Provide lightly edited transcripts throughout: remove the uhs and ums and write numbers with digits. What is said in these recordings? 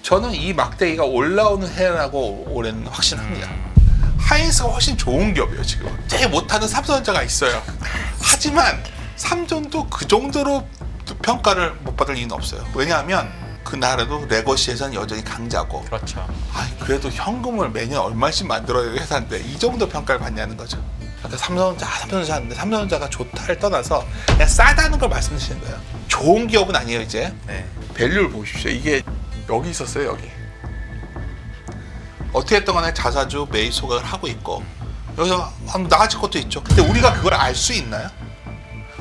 저는 이 막대기가 올라오는 해라고 올해는 확신합니다. 하이닉스가 훨씬 좋은 기업이에요. 지금 제일 못하는 삼성전자가 있어요. 하지만 삼전도 그 정도로 평가를 못 받을 이유는 없어요. 왜냐하면 그 나라도 레거시에서는 여전히 강자고, 그렇죠. 그래도 현금을 매년 얼마씩 만들어야 회사인데 이 정도 평가를 받냐는 거죠. 그러니까 삼성전자 하는데 삼성전자가 좋다를 떠나서 그냥 싸다는 걸 말씀드리는 거예요. 좋은 기업은 아니에요. 이제 네. 밸류를 보십시오. 이게 여기 있었어요. 여기 어떻게 했던 간에 자사주 매입 소각을 하고 있고, 여기서 한번 나아질 것도 있죠. 근데 우리가 그걸 알 수 있나요?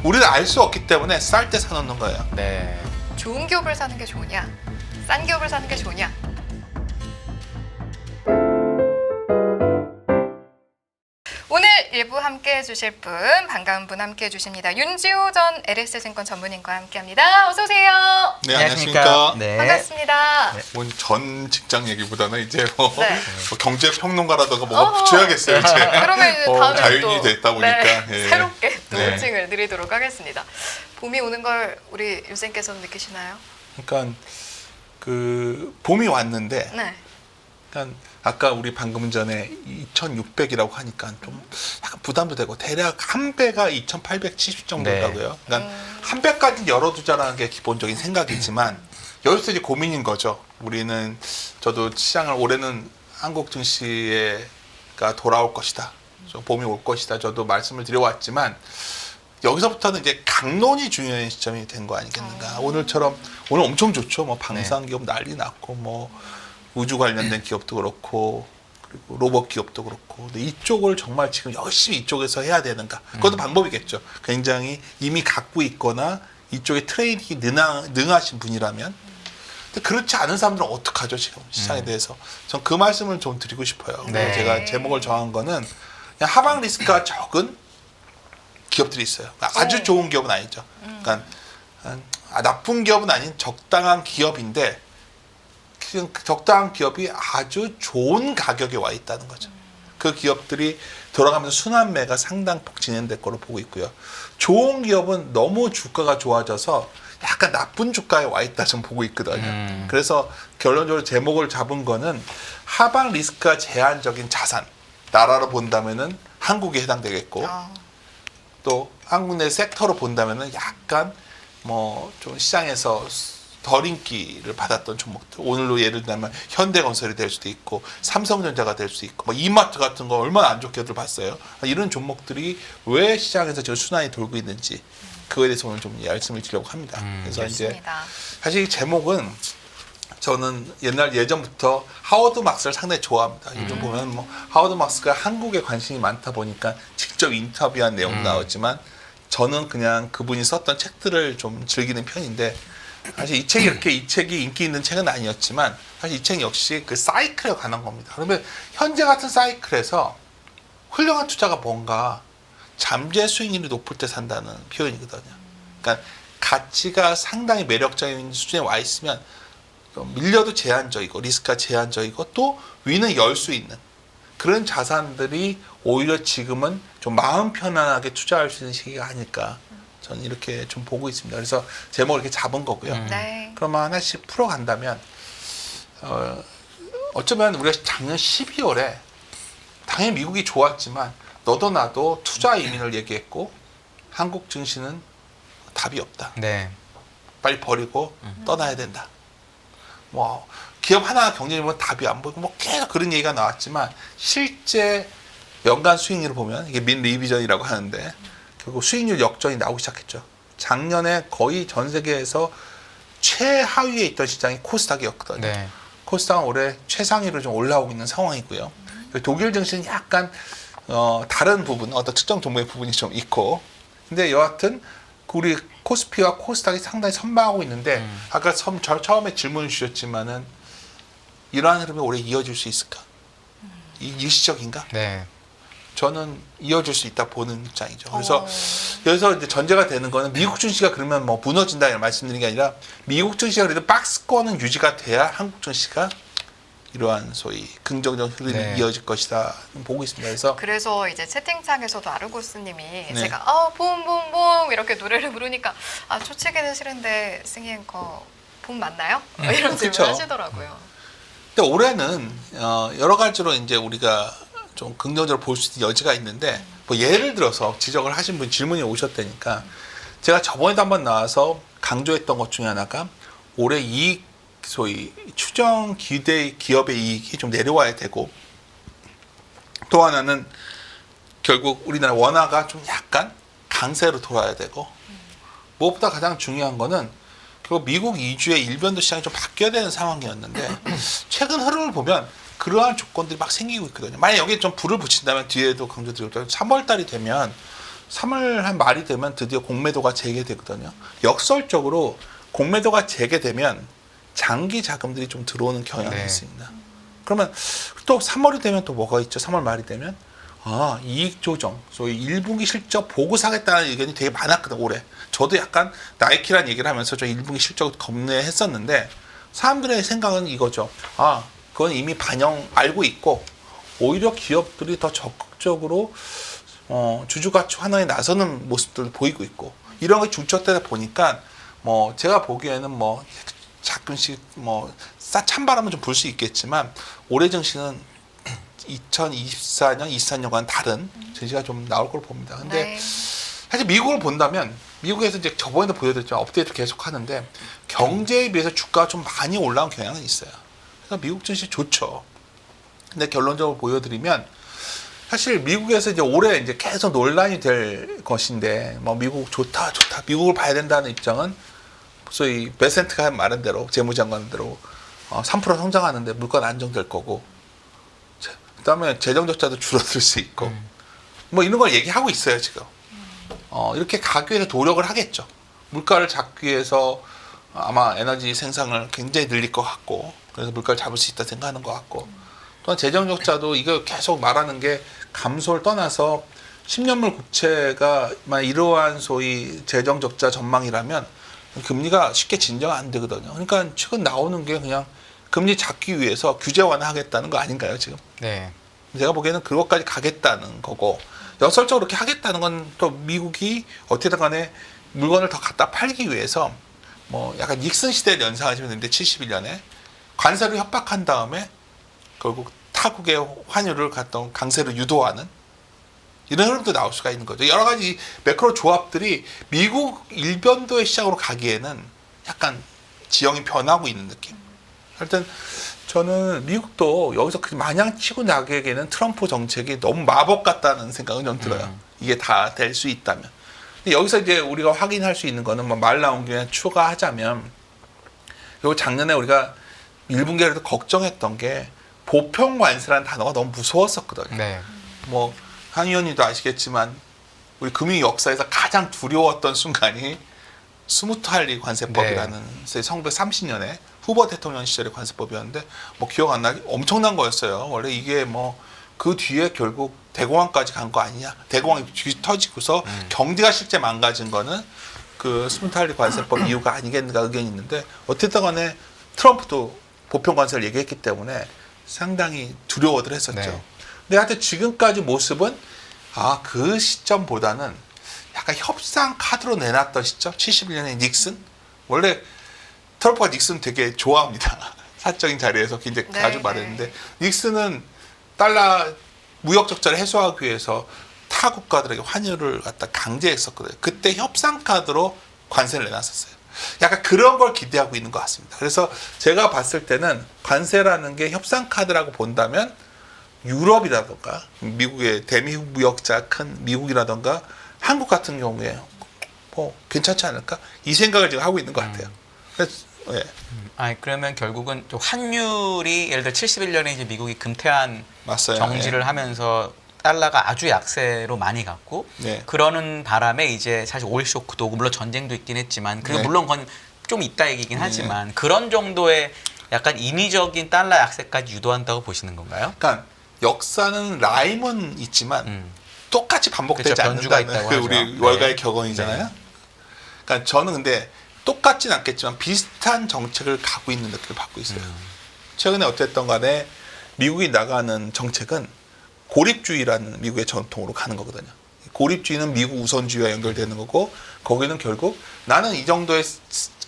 우리는 알 수 없기 때문에 쌀 때 사놓는 거예요. 네. 좋은 기업을 사는 게 좋으냐, 싼 기업을 사는 게 좋으냐. 오늘 일부 함께 해주실 분, 반가운 분 함께 해주십니다. 윤지호 전 LS증권 전문인과 함께합니다. 어서 오세요. 네, 안녕하십니까. 네. 반갑습니다. 오늘 전 직장 얘기보다는 이제 뭐, 네. 뭐 경제 평론가라든가 뭐가 붙여야겠어요. 이제. 그러면 이제 다음에 자연인이 또 됐다 보니까 네, 예. 새롭게 또 네. 호칭을 드리도록 하겠습니다. 봄이 오는 걸 우리 윤쌤께서는 느끼시나요? 그러니까 그 봄이 왔는데, 네. 그러니까 아까 우리 방금 전에 2,600이라고 하니까 좀 약간 부담도 되고, 대략 한 배가 2,870 정도라고요. 그러니까 한 배까지는 열어두자라는 게 기본적인 생각이지만 여기서 이제 고민인 거죠. 우리는, 저도 시장을 올해는 한국 증시가 돌아올 것이다, 봄이 올 것이다, 저도 말씀을 드려왔지만 여기서부터는 이제 강론이 중요한 시점이 된 거 아니겠는가. 오늘처럼, 오늘 엄청 좋죠. 뭐 방산 기업 난리 났고, 뭐 우주 관련된 기업도 그렇고, 그리고 로봇 기업도 그렇고. 근데 이쪽을 정말 지금 열심히 이쪽에서 해야 되는가? 그것도 방법이겠죠. 굉장히 이미 갖고 있거나 이쪽에 트레이딩이 능하신 분이라면. 근데 그렇지 않은 사람들은 어떡하죠, 지금 시장에 대해서. 전 그 말씀을 좀 드리고 싶어요. 네. 제가 제목을 정한 거는 그냥 하방 리스크가 적은 기업들이 있어요. 아주 좋은 기업은 아니죠. 그러니까 나쁜 기업은 아닌 적당한 기업인데, 그 적당한 기업이 아주 좋은 가격에 와 있다는 거죠. 그 기업들이 돌아가면서 순환매가 상당폭 진행될 거로 보고 있고요. 좋은 기업은 너무 주가가 좋아져서 약간 나쁜 주가에 와 있다 좀 보고 있거든요. 그래서 결론적으로 제목을 잡은 거는 하방 리스크가 제한적인 자산, 나라로 본다면은 한국에 해당되겠고, 또 한국 내 섹터로 본다면은 약간 뭐 좀 시장에서 덜 인기를 받았던 종목들, 오늘로 예를 들면 현대건설이 될 수도 있고 삼성전자가 될 수 있고, 뭐 이마트 같은 거 얼마나 안 좋게들 봤어요. 이런 종목들이 왜 시장에서 지금 순환이 돌고 있는지, 그거에 대해서 오늘 좀 말씀을 드리려고 합니다. 그래서 이제 좋습니다. 사실 이 제목은, 저는 예전부터 하워드 막스를 상당히 좋아합니다. 요즘 보면 뭐 하워드 막스가 한국에 관심이 많다 보니까 직접 인터뷰한 내용도 나왔지만, 저는 그냥 그분이 썼던 책들을 좀 즐기는 편인데, 사실 이 책이 인기 있는 책은 아니었지만, 사실 이 책 역시 그 사이클에 관한 겁니다. 그러면 현재 같은 사이클에서 훌륭한 투자가 뭔가, 잠재 수익률이 높을 때 산다는 표현이거든요. 그러니까 가치가 상당히 매력적인 수준에 와 있으면 밀려도 제한적이고 리스크가 제한적이고 또 위는 열 수 있는 그런 자산들이 오히려 지금은 좀 마음 편안하게 투자할 수 있는 시기가 아닐까, 저는 이렇게 좀 보고 있습니다. 그래서 제목을 이렇게 잡은 거고요. 네. 그러면 하나씩 풀어간다면, 어쩌면 우리가 작년 12월에 당연히 미국이 좋았지만 너도 나도 투자 이민을 얘기했고, 한국 증시는 답이 없다, 네. 빨리 버리고 떠나야 된다, 뭐 기업 하나 경쟁이 보면 답이 안 보이고, 뭐 계속 그런 얘기가 나왔지만 실제 연간 수익률을 보면, 이게 민 리비전이라고 하는데, 결국 수익률 역전이 나오기 시작했죠. 작년에 거의 전 세계에서 최하위에 있던 시장이 코스닥이었거든요. 네. 코스닥은 올해 최상위로 좀 올라오고 있는 상황이고요. 독일 증시는 약간 다른 부분, 어떤 특정 종목의 부분이 좀 있고, 근데 여하튼 우리 코스피와 코스닥이 상당히 선방하고 있는데, 아까 처음에 질문을 주셨지만은 이러한 흐름이 올해 이어질 수 있을까? 일시적인가? 네. 저는 이어질 수 있다 보는 입장이죠. 그래서 여기서 이제 전제가 되는 거는, 미국 증시가 그러면 뭐 무너진다 이런 말씀드리는 게 아니라, 미국 증시가 그래도 박스권은 유지가 돼야 한국 증시가 이러한 소위 긍정적 흐름이 네. 이어질 것이다 보고 있습니다. 그래서 이제 채팅창에서도 아르고스님이 네. 제가 봄봄봄 이렇게 노래를 부르니까 초치기는 싫은데 승희 앵커 봄 맞나요? 이런 질문 그쵸. 하시더라고요. 근데 올해는 여러 가지로 이제 우리가 좀 긍정적으로 볼 수 있는 여지가 있는데 뭐 예를 들어서 지적을 하신 분 질문이 오셨다니까 제가 저번에도 한번 나와서 강조했던 것 중에 하나가 올해 이익 소위 추정 기대 기업의 이익이 좀 내려와야 되고 또 하나는 결국 우리나라 원화가 좀 약간 강세로 돌아야 되고 무엇보다 가장 중요한 거는 결국 미국 이주의 일변도 시장이 좀 바뀌어야 되는 상황이었는데 최근 흐름을 보면 그러한 조건들이 막 생기고 있거든요. 만약 여기에 좀 불을 붙인다면 뒤에도 강조드리고 3월 달이 되면 3월 한 말이 되면 드디어 공매도가 재개되거든요. 역설적으로 공매도가 재개되면 장기 자금들이 좀 들어오는 경향이 네. 있습니다. 그러면 또 3월이 되면 또 뭐가 있죠? 3월 말이 되면 이익 조정, 소위 1분기 실적 보고 사겠다는 의견이 되게 많았거든 올해. 저도 약간 나이키란 얘기를 하면서 저 1분기 실적 겁내했었는데 사람들의 생각은 이거죠. 그건 이미 알고 있고 오히려 기업들이 더 적극적으로 주주가치 환원에 나서는 모습들을 보이고 있고 이런 게 중첩되다 보니까 뭐 제가 보기에는 뭐 가끔씩 뭐 찬바람은 좀 불 수 있겠지만 올해 증시는 2024년, 23년과는 다른 증시가 좀 나올 걸 봅니다. 근데 네. 사실 미국을 본다면 미국에서 이제 저번에도 보여드렸지만 업데이트 계속 하는데 경제에 비해서 주가가 좀 많이 올라온 경향은 있어요. 그래서 미국 증시 좋죠. 근데 결론적으로 보여드리면 사실 미국에서 이제 올해 이제 계속 논란이 될 것인데 뭐 미국 좋다 미국을 봐야 된다는 입장은 소위 베센트가 말한 대로 재무장관 대로 3% 성장하는데 물가는 안정될 거고 그다음에 재정 적자도 줄어들 수 있고 뭐 이런 걸 얘기하고 있어요 지금. 이렇게 가기 위해서 노력을 하겠죠. 물가를 잡기 위해서 아마 에너지 생산을 굉장히 늘릴 것 같고 그래서 물가를 잡을 수 있다 생각하는 것 같고 또한 재정 적자도 이거 계속 말하는 게 감소를 떠나서 10년물 국채가 이러한 소위 재정 적자 전망이라면 금리가 쉽게 진정 안 되거든요. 그러니까 최근 나오는 게 그냥 금리 잡기 위해서 규제 완화하겠다는 거 아닌가요 지금? 네. 제가 보기에는 그것까지 가겠다는 거고 역설적으로 그렇게 하겠다는 건 또 미국이 어떻게든 간에 물건을 더 갖다 팔기 위해서 뭐 약간 닉슨 시대를 연상하시면 되는데 71년에 관세로 협박한 다음에 결국 타국의 환율을 갖다 강세로 유도하는 이런 흐름도 나올 수가 있는 거죠. 여러 가지 매크로 조합들이 미국 일변도의 시장으로 가기에는 약간 지형이 변하고 있는 느낌. 하여튼 저는 미국도 여기서 마냥 치고 나가기에는 트럼프 정책이 너무 마법 같다는 생각은 좀 들어요. 이게 다 될 수 있다면. 근데 여기서 이제 우리가 확인할 수 있는 거는 뭐 말 나온 김에 추가하자면 요 작년에 우리가 1분기에도 걱정했던 게 보편 관세라는 단어가 너무 무서웠었거든요. 네. 뭐 한 의원님도 아시겠지만 우리 금융 역사에서 가장 두려웠던 순간이 스무트할리 관세법이라는 1930년에 후보 대통령 시절의 관세법이었는데 뭐 기억 안 나기 엄청난 거였어요. 원래 이게 뭐 그 뒤에 결국 대공황까지 간 거 아니냐? 대공황이 터지고서 경제가 실제 망가진 거는 그 스무트할리 관세법 이유가 아니겠는가 의견이 있는데 어쨌든 간에 트럼프도 보편 관세를 얘기했기 때문에 상당히 두려워들 했었죠. 네. 근데 하여튼 지금까지 모습은 그 시점보다는 약간 협상 카드로 내놨던 시점 71년에 닉슨 원래 트럼프가 닉슨 되게 좋아합니다. 사적인 자리에서 굉장히 네, 자주 말했는데 닉슨은 달러 무역 적자를 해소하기 위해서 타 국가들에게 환율을 갖다 강제했었거든요. 그때 협상 카드로 관세를 내놨었어요. 약간 그런 걸 기대하고 있는 것 같습니다. 그래서 제가 봤을 때는 관세라는 게 협상 카드라고 본다면 유럽이라던가 미국의 대미국 무역자 큰 미국이라던가 한국 같은 경우에 뭐 괜찮지 않을까 이 생각을 지금 하고 있는 것 같아요. 그래서 그러면 결국은 또 환율이 예를 들어 71년에 이제 미국이 금태한 맞아요. 정지를 하면서 달러가 아주 약세로 많이 갔고 그러는 바람에 이제 사실 오일 쇼크도 오고 물론 전쟁도 있긴 했지만 물론 그건 좀 이따 얘기긴 하지만 그런 정도의 약간 인위적인 달러 약세까지 유도한다고 보시는 건가요? 그러니까 역사는 라임은 있지만 똑같이 반복되지 그렇죠, 변주가 않는다는 있다고 그 하죠. 우리 월가의 격언이잖아요. 그러니까 저는 근데 똑같진 않겠지만 비슷한 정책을 가고 있는 느낌을 받고 있어요. 최근에 어쨌든 간에 미국이 나가는 정책은 고립주의라는 미국의 전통으로 가는 거거든요. 고립주의는 미국 우선주의와 연결되는 거고 거기는 결국 나는 이 정도의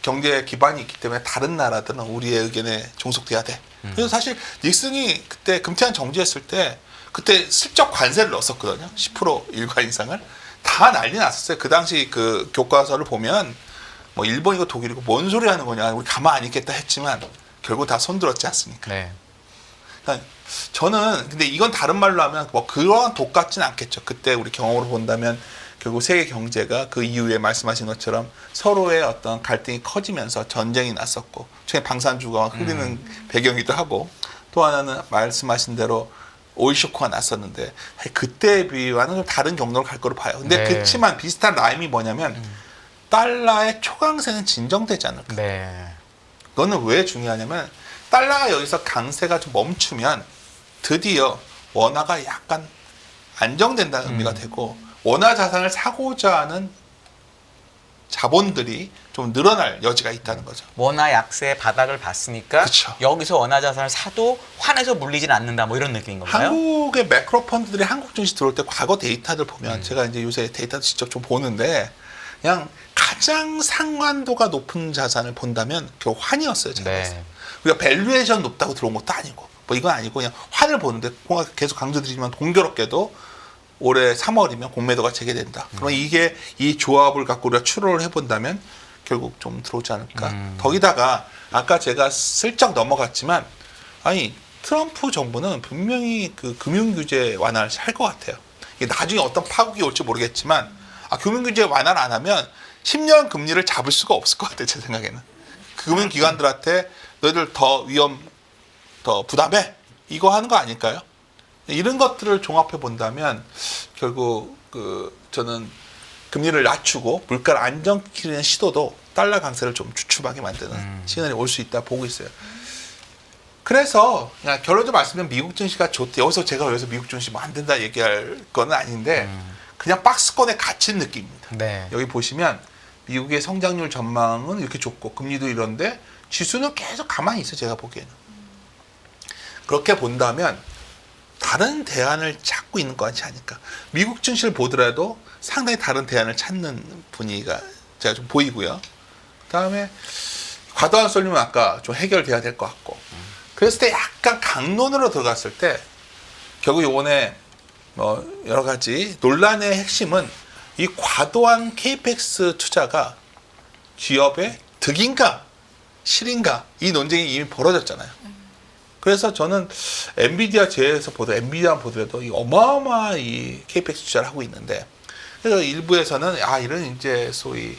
경제 기반이 있기 때문에 다른 나라들은 우리의 의견에 종속돼야 돼. 그래서 사실 닉슨이 그때 금태한 정지했을 때 그때 슬쩍 관세를 넣었었거든요. 10% 일관 이상을. 다 난리 났었어요. 그 당시 그 교과서를 보면 뭐 일본이고 독일이고 뭔 소리 하는 거냐. 우리 가만 안 있겠다 했지만 결국 다 손들었지 않습니까? 네. 그러니까 저는 근데 이건 다른 말로 하면 뭐 그러한 독 같지는 않겠죠. 그때 우리 경험으로 본다면 결국 세계 경제가 그 이후에 말씀하신 것처럼 서로의 어떤 갈등이 커지면서 전쟁이 났었고 최근 방산주가 흐르는 배경이기도 하고 또 하나는 말씀하신 대로 오일 쇼크가 났었는데 그때에 비하는 좀 다른 경로로 갈 거로 봐요. 근데 네. 그렇지만 비슷한 라임이 뭐냐면 달러의 초강세는 진정되지 않을까. 네. 그거는 왜 중요하냐면 달러가 여기서 강세가 좀 멈추면 드디어 원화가 약간 안정된다는 의미가 되고 원화 자산을 사고자 하는 자본들이 좀 늘어날 여지가 있다는 거죠. 원화 약세의 바닥을 봤으니까 그쵸. 여기서 원화 자산을 사도 환에서 물리진 않는다 뭐 이런 느낌인 건가요? 한국의 매크로 펀드들이 한국 증시 들어올 때 과거 데이터들 보면 제가 이제 요새 데이터도 직접 좀 보는데 그냥 가장 상환도가 높은 자산을 본다면 결국 환이었어요. 제가 봤을 때. 우리가 밸류에이션 높다고 들어온 것도 아니고 뭐 이건 아니고 그냥 환을 보는데 계속 강조드리지만 공교롭게도 올해 3월이면 공매도가 재개된다. 그럼 이게 이 조합을 갖고 우리가 추론을 해본다면 결국 좀 들어오지 않을까. 거기다가 아까 제가 슬쩍 넘어갔지만 아니 트럼프 정부는 분명히 그 금융규제 완화를 할 것 같아요. 이게 나중에 어떤 파국이 올지 모르겠지만 금융규제 완화를 안 하면 10년 금리를 잡을 수가 없을 것 같아요. 제 생각에는. 금융기관들한테 너희들 더 위험 더 부담해 이거 하는 거 아닐까요? 이런 것들을 종합해 본다면 결국 저는 금리를 낮추고 물가를 안정시키는 시도도 달러 강세를 좀 주춤하게 만드는 시간이 올 수 있다 보고 있어요. 그래서 그냥 결론적으로 말씀드리면 미국 증시가 좋대. 여기서 미국 증시 뭐 안 된다 얘기할 건 아닌데 그냥 박스권에 갇힌 느낌입니다. 네. 여기 보시면 미국의 성장률 전망은 이렇게 좋고 금리도 이런데 지수는 계속 가만히 있어요. 제가 보기에는. 그렇게 본다면 다른 대안을 찾고 있는 것 같지 않을까. 미국 증시를 보더라도 상당히 다른 대안을 찾는 분위기가 제가 좀 보이고요. 그다음에 과도한 쏠림은 아까 좀 해결돼야 될 것 같고. 그랬을 때 약간 강론으로 들어갔을 때 결국 이번에 뭐 여러 가지 논란의 핵심은 이 과도한 KPX 투자가 기업의 득인가 실인가 이 논쟁이 이미 벌어졌잖아요. 그래서 저는 엔비디아 제에서 엔비디아 보더라도 이 어마어마한 이 KPX 투자를 하고 있는데 그래서 일부에서는 이런 이제 소위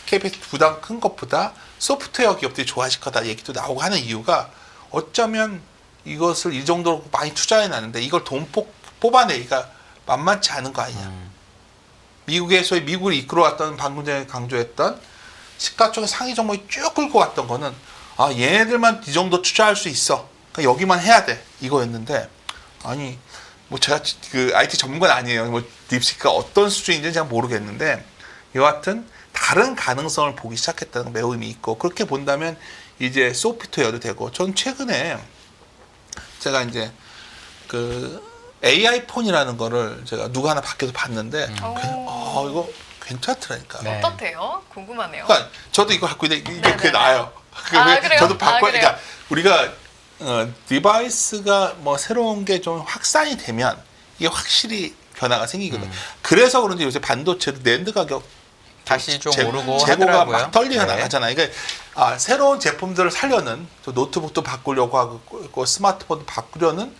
KPX 부담 큰 것보다 소프트웨어 기업들이 좋아질 거다 얘기도 나오고 하는 이유가 어쩌면 이것을 이 정도로 많이 투자해 놨는데 이걸 돈 뽑아내기가 만만치 않은 거 아니냐. 미국의 소위 미국을 이끌어왔던 방금 전에 강조했던 시가총액 상위 종목이 쭉 끌고 왔던 거는 얘네들만 이 정도 투자할 수 있어. 그러니까 여기만 해야 돼. 이거였는데 아니 뭐 제가 그 IT 전문가는 아니에요. 뭐 딥시크가 어떤 수준인지는 잘 모르겠는데 여하튼 다른 가능성을 보기 시작했다는 건 매우 의미 있고 그렇게 본다면 이제 소프트웨어도 되고 전 최근에 제가 이제 그 AI 폰이라는 거를 제가 누가 하나 밖에서 봤는데 이거 괜찮더라니까. 네. 어떻대요? 궁금하네요. 그러니까 저도 이거 갖고 있는데 이게 그게 나아요. 그래요? 저도 바꿔야 그래요? 그러니까 우리가 디바이스가 뭐 새로운 게 좀 확산이 되면 이게 확실히 변화가 생기거든. 그래서 그런지 요새 반도체도 낸드 가격 다시 좀 오르고 재고가 하더라고요. 막 떨리가 네. 나가잖아요. 그러니까 새로운 제품들을 살려는 또 노트북도 바꾸려고 하고 스마트폰도 바꾸려는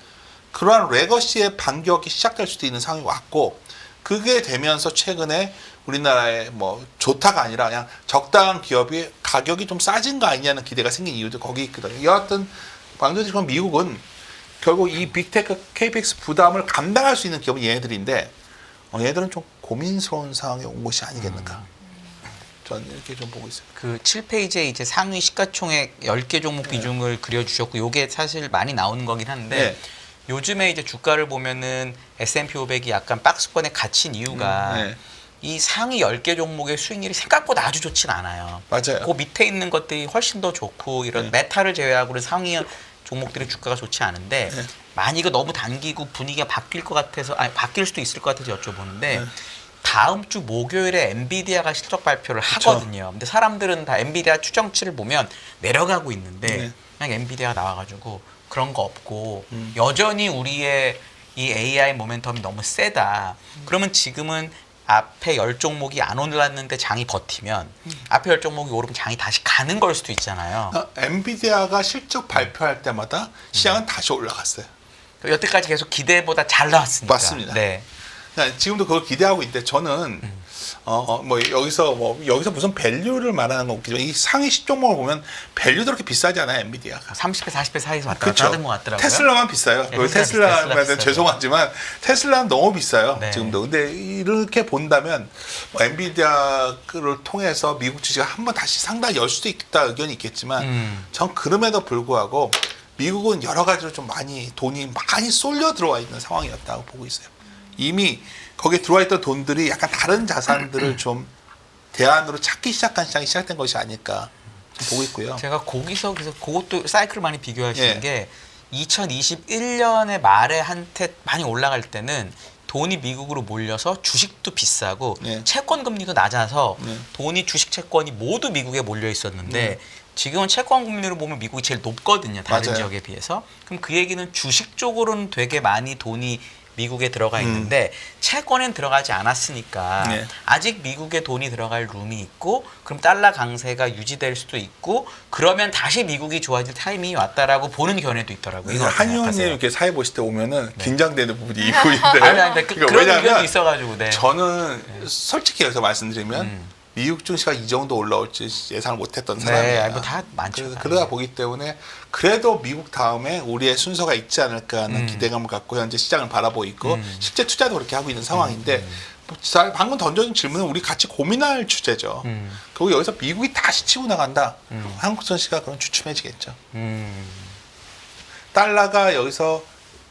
그러한 레거시의 반격이 시작될 수도 있는 상황이 왔고 그게 되면서 최근에 우리나라에 뭐 좋다가 아니라 그냥 적당한 기업이 가격이 좀 싸진 거 아니냐는 기대가 생긴 이유도 거기 있거든요. 여하튼 방금처럼 미국은 결국 이 빅테크 KPX 부담을 감당할 수 있는 기업은 얘네들인데 얘네들은 좀 고민스러운 상황에 온 것이 아니겠는가. 저는 이렇게 좀 보고 있어요. 그 7페이지에 이제 상위 시가총액 10개 종목 비중을 그려주셨고 요게 사실 많이 나오는 거긴 한데 네. 요즘에 이제 주가를 보면은 S&P 500이 약간 박스권에 갇힌 이유가 네. 이 상위 10개 종목의 수익률이 생각보다 아주 좋진 않아요. 맞아요. 그 밑에 있는 것들이 훨씬 더 좋고 이런 메타를 제외하고는 상위 종목들의 주가가 좋지 않은데 만약 이거 너무 단기고 분위기가 바뀔 것 같아서 바뀔 수도 있을 것 같아서 여쭤보는데 다음 주 목요일에 엔비디아가 실적 발표를 하거든요. 근데 사람들은 다 엔비디아 추정치를 보면 내려가고 있는데 그냥 엔비디아가 나와가지고 그런 거 없고 여전히 우리의 이 AI 모멘텀이 너무 세다. 그러면 지금은 앞에 10종목이 안 올랐는데 장이 버티면 앞에 10종목이 오르면 장이 다시 가는 걸 수도 있잖아요. 엔비디아가 실적 발표할 때마다 시장은 다시 올라갔어요. 여태까지 계속 기대보다 잘 나왔으니까. 맞습니다. 네. 지금도 그걸 기대하고 있는데 저는 여기서 무슨 밸류를 말하는 건 없겠지만 이 상위 10종목을 보면 밸류도 그렇게 비싸지 않아요, 엔비디아가. 30배, 40배 사이에서 왔다 그렇죠. 갔다 하는 것 같더라고요. 테슬라만 비싸요. 네, 테슬라는 죄송하지만 테슬라는 너무 비싸요. 네. 지금도. 근데 이렇게 본다면 엔비디아를 통해서 미국 주식이 한번 다시 상당히 열 수도 있다 의견이 있겠지만 전 그럼에도 불구하고 미국은 여러 가지로 좀 돈이 많이 쏠려 들어와 있는 상황이었다고 보고 있어요. 이미 거기에 들어와 있던 돈들이 약간 다른 자산들을 좀 대안으로 찾기 시작한 시장이 시작된 것이 아닐까 좀 보고 있고요. 제가 거기서 그래서 그것도 사이클을 많이 비교하시는 예. 게 2021년의 말에 한때 많이 올라갈 때는 돈이 미국으로 몰려서 주식도 비싸고 예. 채권 금리도 낮아서 예. 돈이 주식 채권이 모두 미국에 몰려 있었는데 지금은 채권 금리로 보면 미국이 제일 높거든요. 다른 맞아요. 지역에 비해서. 그럼 그 얘기는 주식 쪽으로는 되게 많이 돈이 미국에 들어가 있는데 채권엔 들어가지 않았으니까 네. 아직 미국에 돈이 들어갈 룸이 있고 그럼 달러 강세가 유지될 수도 있고 그러면 다시 미국이 좋아질 타이밍이 왔다라고 보는 견해도 있더라고요. 이거 어떻게 한의원님 생각하세요? 이렇게 사회 보실 때 오면은 긴장되는 부분이 이 부분인데 아니, 그러니까 그런 의견도 왜냐하면 있어가지고 네. 저는 솔직히 여기서 말씀드리면 미국 증시가 이 정도 올라올지 예상을 못했던 사람이에요. 네, 뭐 다 많죠. 그러다 보기 때문에 그래도 미국 다음에 우리의 순서가 있지 않을까 하는 기대감을 갖고 현재 시장을 바라보고 있고 실제 투자도 그렇게 하고 있는 상황인데 방금 던져준 질문은 우리 같이 고민할 주제죠. 그리고 여기서 미국이 다시 치고 나간다. 한국 증시가 그럼 주춤해지겠죠. 달러가 여기서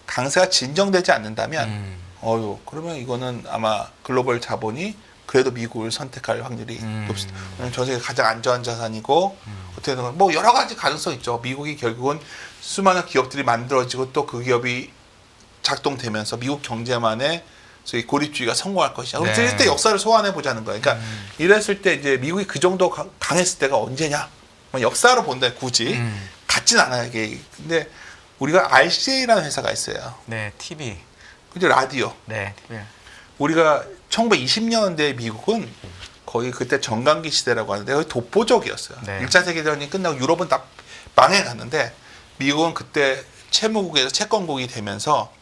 강세가 진정되지 않는다면 그러면 이거는 아마 글로벌 자본이 그래도 미국을 선택할 확률이 높습니다. 전 세계 가장 안전한 자산이고 어떻게 보면 뭐 여러 가지 가능성 있죠. 미국이 결국은 수많은 기업들이 만들어지고 또 그 기업이 작동되면서 미국 경제만의 소위 고립주의가 성공할 것이냐. 그럼 네. 그때 역사를 소환해 보자는 거예요. 그러니까 이랬을 때 이제 미국이 그 정도 강했을 때가 언제냐? 뭐 역사로 본다 굳이 같진 않아요. 이게. 근데 우리가 RCA라는 회사가 있어요. 네, TV. 그죠? 라디오. 네, TV. 우리가 1920년대 미국은 거의 그때 정강기 시대라고 하는데 거의 독보적이었어요. 네. 1차 세계대전이 끝나고 유럽은 다 망해갔는데 미국은 그때 채무국에서 채권국이 되면서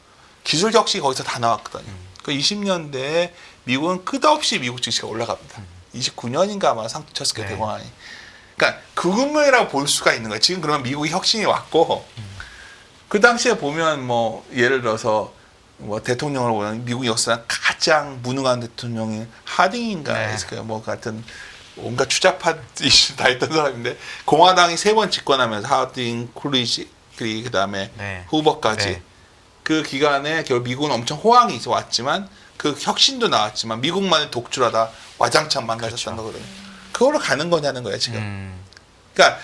기술 혁신이 거기서 다 나왔거든요. 그 20년대에 미국은 끝없이 미국 증시가 올라갑니다. 29년인가 아마 상투 쳤을 거예요. 네. 대공황이. 그러니까 그금이라고 볼 수가 있는 거예요. 지금 그러면 미국이 혁신이 왔고 그 당시에 보면 뭐 예를 들어서 뭐 대통령을 보면 미국 역사상 가장 무능한 대통령이 하딩인가 네. 했을까요? 뭐 같은 온갖 추잡한 이슈 다 했던 사람인데 공화당이 3번 집권하면서 하딩, 쿨리지 그다음에 네. 후보까지 네. 그 기간에 결국 미국은 엄청 호황이 왔지만 그 혁신도 나왔지만 미국만의 독주라다 와장창 망가졌다는 그렇죠. 거거든요. 그걸로 가는 거냐는 거예요 지금. 그러니까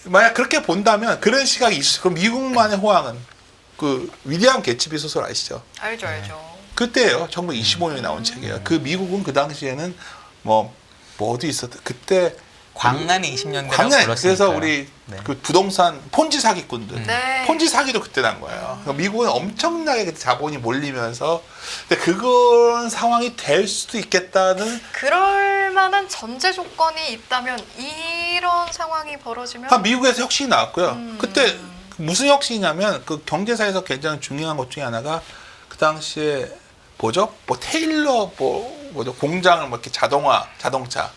만약 그렇게 본다면 그런 시각이 있어. 그럼 미국만의 호황은 그 위대한 개츠비 소설 아시죠? 알죠, 알죠. 그때예요. 1925년에 나온 책이에요. 그 미국은 그 당시에는 뭐 어디 있었다. 그때 광란이 20년대라고 광란. 불렀으니까요. 그래서 우리 네. 그 부동산 폰지 사기꾼들. 네. 폰지 사기도 그때 난 거예요. 그러니까 미국은 엄청나게 그때 자본이 몰리면서 근데 그런 상황이 될 수도 있겠다는 그럴 만한 전제 조건이 있다면 이런 상황이 벌어지면 미국에서 혁신이 나왔고요. 그때 무슨 혁신이냐면 그 경제사에서 굉장히 중요한 것 중에 하나가 그 당시에 뭐죠? 뭐 테일러 뭐죠? 공장을 뭐 이렇게 자동차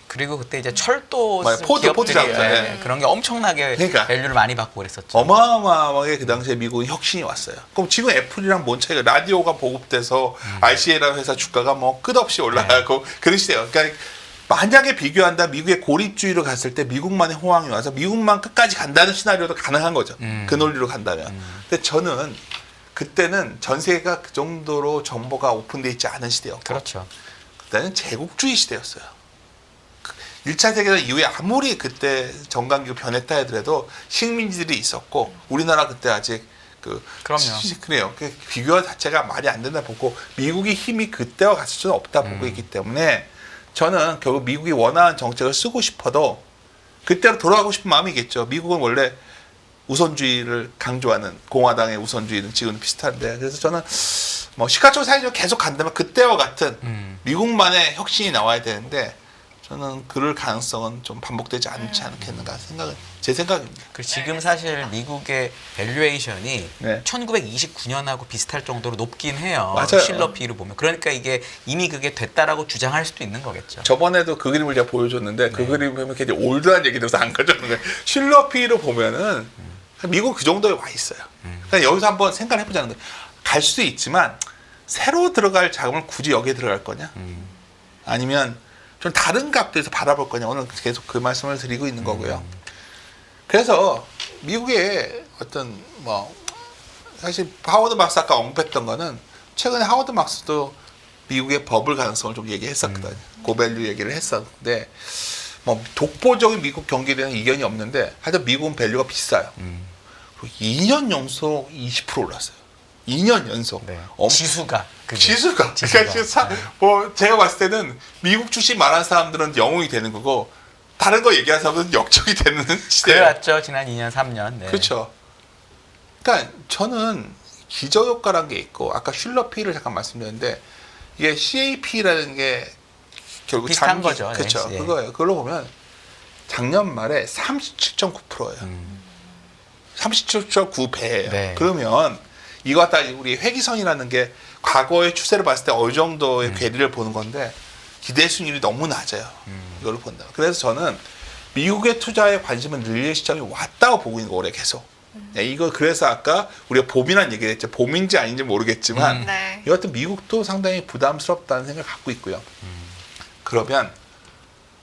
그리고 그때 이제 철도 맞아요. 포드 기업들이 자동차, 예, 네. 그런 게 엄청나게 그러니까. 밸류를 많이 받고 그랬었죠. 어마어마하게 그 당시에 미국은 혁신이 왔어요. 그럼 지금 애플이랑 뭔 차이가? 라디오가 보급돼서 RCA라는 회사 주가가 뭐 끝없이 올라가고 그런 시대예요. 그러니까 만약에 비교한다 미국의 고립주의로 갔을 때 미국만의 호황이 와서 미국만 끝까지 간다는 시나리오도 가능한 거죠. 그 논리로 간다면. 근데 저는 그때는 전 세계가 그 정도로 정보가 오픈되어 있지 않은 시대였고 그렇죠. 그때는 제국주의 시대였어요. 1차 세계대전 이후에 아무리 그때 정강기가 변했다 하더라도 식민지들이 있었고 우리나라 그때 아직 그럼요. 그래요. 비교 자체가 말이 안 된다 보고 미국의 힘이 그때와 같을 수는 없다 보고 있기 때문에 저는 결국 미국이 원하는 정책을 쓰고 싶어도 그때로 돌아가고 싶은 마음이겠죠. 미국은 원래 우선주의를 강조하는 공화당의 우선주의는 지금 비슷한데 그래서 저는 뭐 시가총 사회주의 계속 간다면 그때와 같은 미국만의 혁신이 나와야 되는데 저는 그럴 가능성은 좀 반복되지 않지 않겠는가 제 생각입니다. 지금 사실 미국의 밸류에이션이 네. 1929년하고 비슷할 정도로 높긴 해요. 맞아요. 실러 P를 보면. 그러니까 이게 이미 그게 됐다라고 주장할 수도 있는 거겠죠. 저번에도 그 그림을 제가 보여줬는데 그 그림 보면 굉장히 올드한 얘기 들어서 안 가져오는 거예요. 실러 P로 보면은 미국 그 정도에 와 있어요. 그러니까 여기서 한번 생각을 해보자는 거예요. 갈 수도 있지만 새로 들어갈 자금을 굳이 여기에 들어갈 거냐? 아니면 좀 다른 각도에서 바라볼 거냐? 오늘 계속 그 말씀을 드리고 있는 거고요. 그래서 미국의 어떤 뭐 사실 하워드 막스 아까 언급했던 거는 최근에 하워드 막스도 미국의 버블 가능성을 좀 얘기했었거든요. 고밸류 얘기를 했었는데 뭐 독보적인 미국 경기에 대한 이견이 없는데 하여튼 미국은 밸류가 비싸요. 그리고 2년 연속 20% 올랐어요. 2년 연속. 네. 엄- 지수가. 그게. 지수가. 그러니까 뭐 제가 봤을 때는 미국 주식 말하는 사람들은 영웅이 되는 거고 다른 거 얘기하는 사람들은 역적이 되는 시대예요. 그래왔죠. 지난 2년, 3년. 네. 그렇죠. 그러니까 저는 기저효과라는 게 있고 아까 슐러피를 잠깐 말씀드렸는데 이게 CAP라는 게 결국 비슷한 거죠. 그렇죠. 네. 그거예요. 그걸로 보면 작년 말에 37.9%예요. 37.9배예요. 네. 그러면 이거 갖다 우리 회기선이라는 게 과거의 추세를 봤을 때 어느 정도의 괴리를 보는 건데 기대 수익률이 너무 낮아요. 이걸로 본다. 그래서 저는 미국의 투자에 관심을 늘릴 시점이 왔다고 보고 있는 거 올해 계속. 이거 그래서 아까 우리가 봄이란 얘기를 했죠. 봄인지 아닌지 모르겠지만 네. 이것도 미국도 상당히 부담스럽다는 생각을 갖고 있고요. 그러면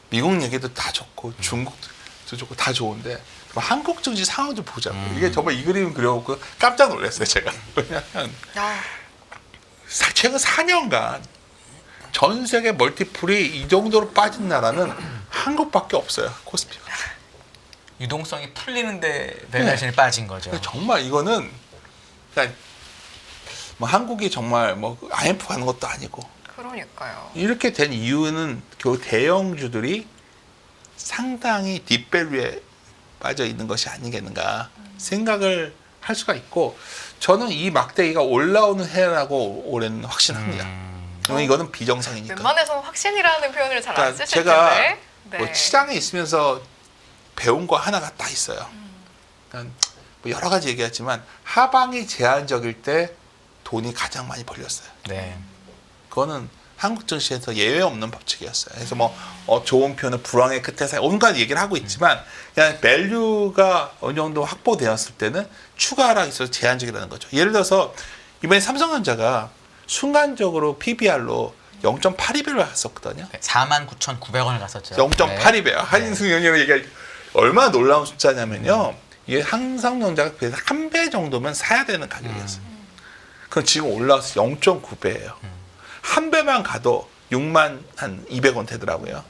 미국 얘기도 다 좋고 중국도 좋고 다 좋은데 한국 증시 상황 좀 보자고. 이게 정말 이 그림 그려놓고 깜짝 놀랐어요 제가. 왜냐하면 최근 4년간 전 세계 멀티플이 이 정도로 빠진 나라는 한국밖에 없어요. 코스피가. 유동성이 풀리는데 밸류에이션이 빠진 거죠. 정말 이거는 그러니까 뭐 한국이 정말 뭐 IMF 가는 것도 아니고 그러니까요. 이렇게 된 이유는 결국 대형주들이 상당히 딥밸류에 빠져 있는 것이 아니겠는가 생각을 할 수가 있고 저는 이 막대기가 올라오는 해라고 올해는 확신합니다. 이거는 비정상이니까. 웬만해서 확신이라는 표현을 잘 안 그러니까 쓰실 제가 텐데. 네. 뭐 시장에 있으면서 배운 거 하나가 딱 있어요. 그러니까 뭐 여러 가지 얘기했지만 하방이 제한적일 때 돈이 가장 많이 벌렸어요. 네. 그거는 한국 증시에서 예외 없는 법칙이었어요. 그래서 뭐 좋은 표현은 불황의 끝에서 온갖 얘기를 하고 있지만 그냥 밸류가 어느 정도 확보되었을 때는 추가 하락이 있어서 제한적이라는 거죠. 예를 들어서 이번에 삼성전자가 순간적으로 PBR로 0.82배를 갔었거든요. 49,900원을 갔었죠. 0.82배요. 한승연이라고 얘기할 얼마나 놀라운 숫자냐면요. 이게 삼성전자가 그래서 한 배 정도면 사야 되는 가격이었어요. 그럼 지금 올라와서 0.9배예요. 한 배만 가도 6만 한 200원 되더라고요.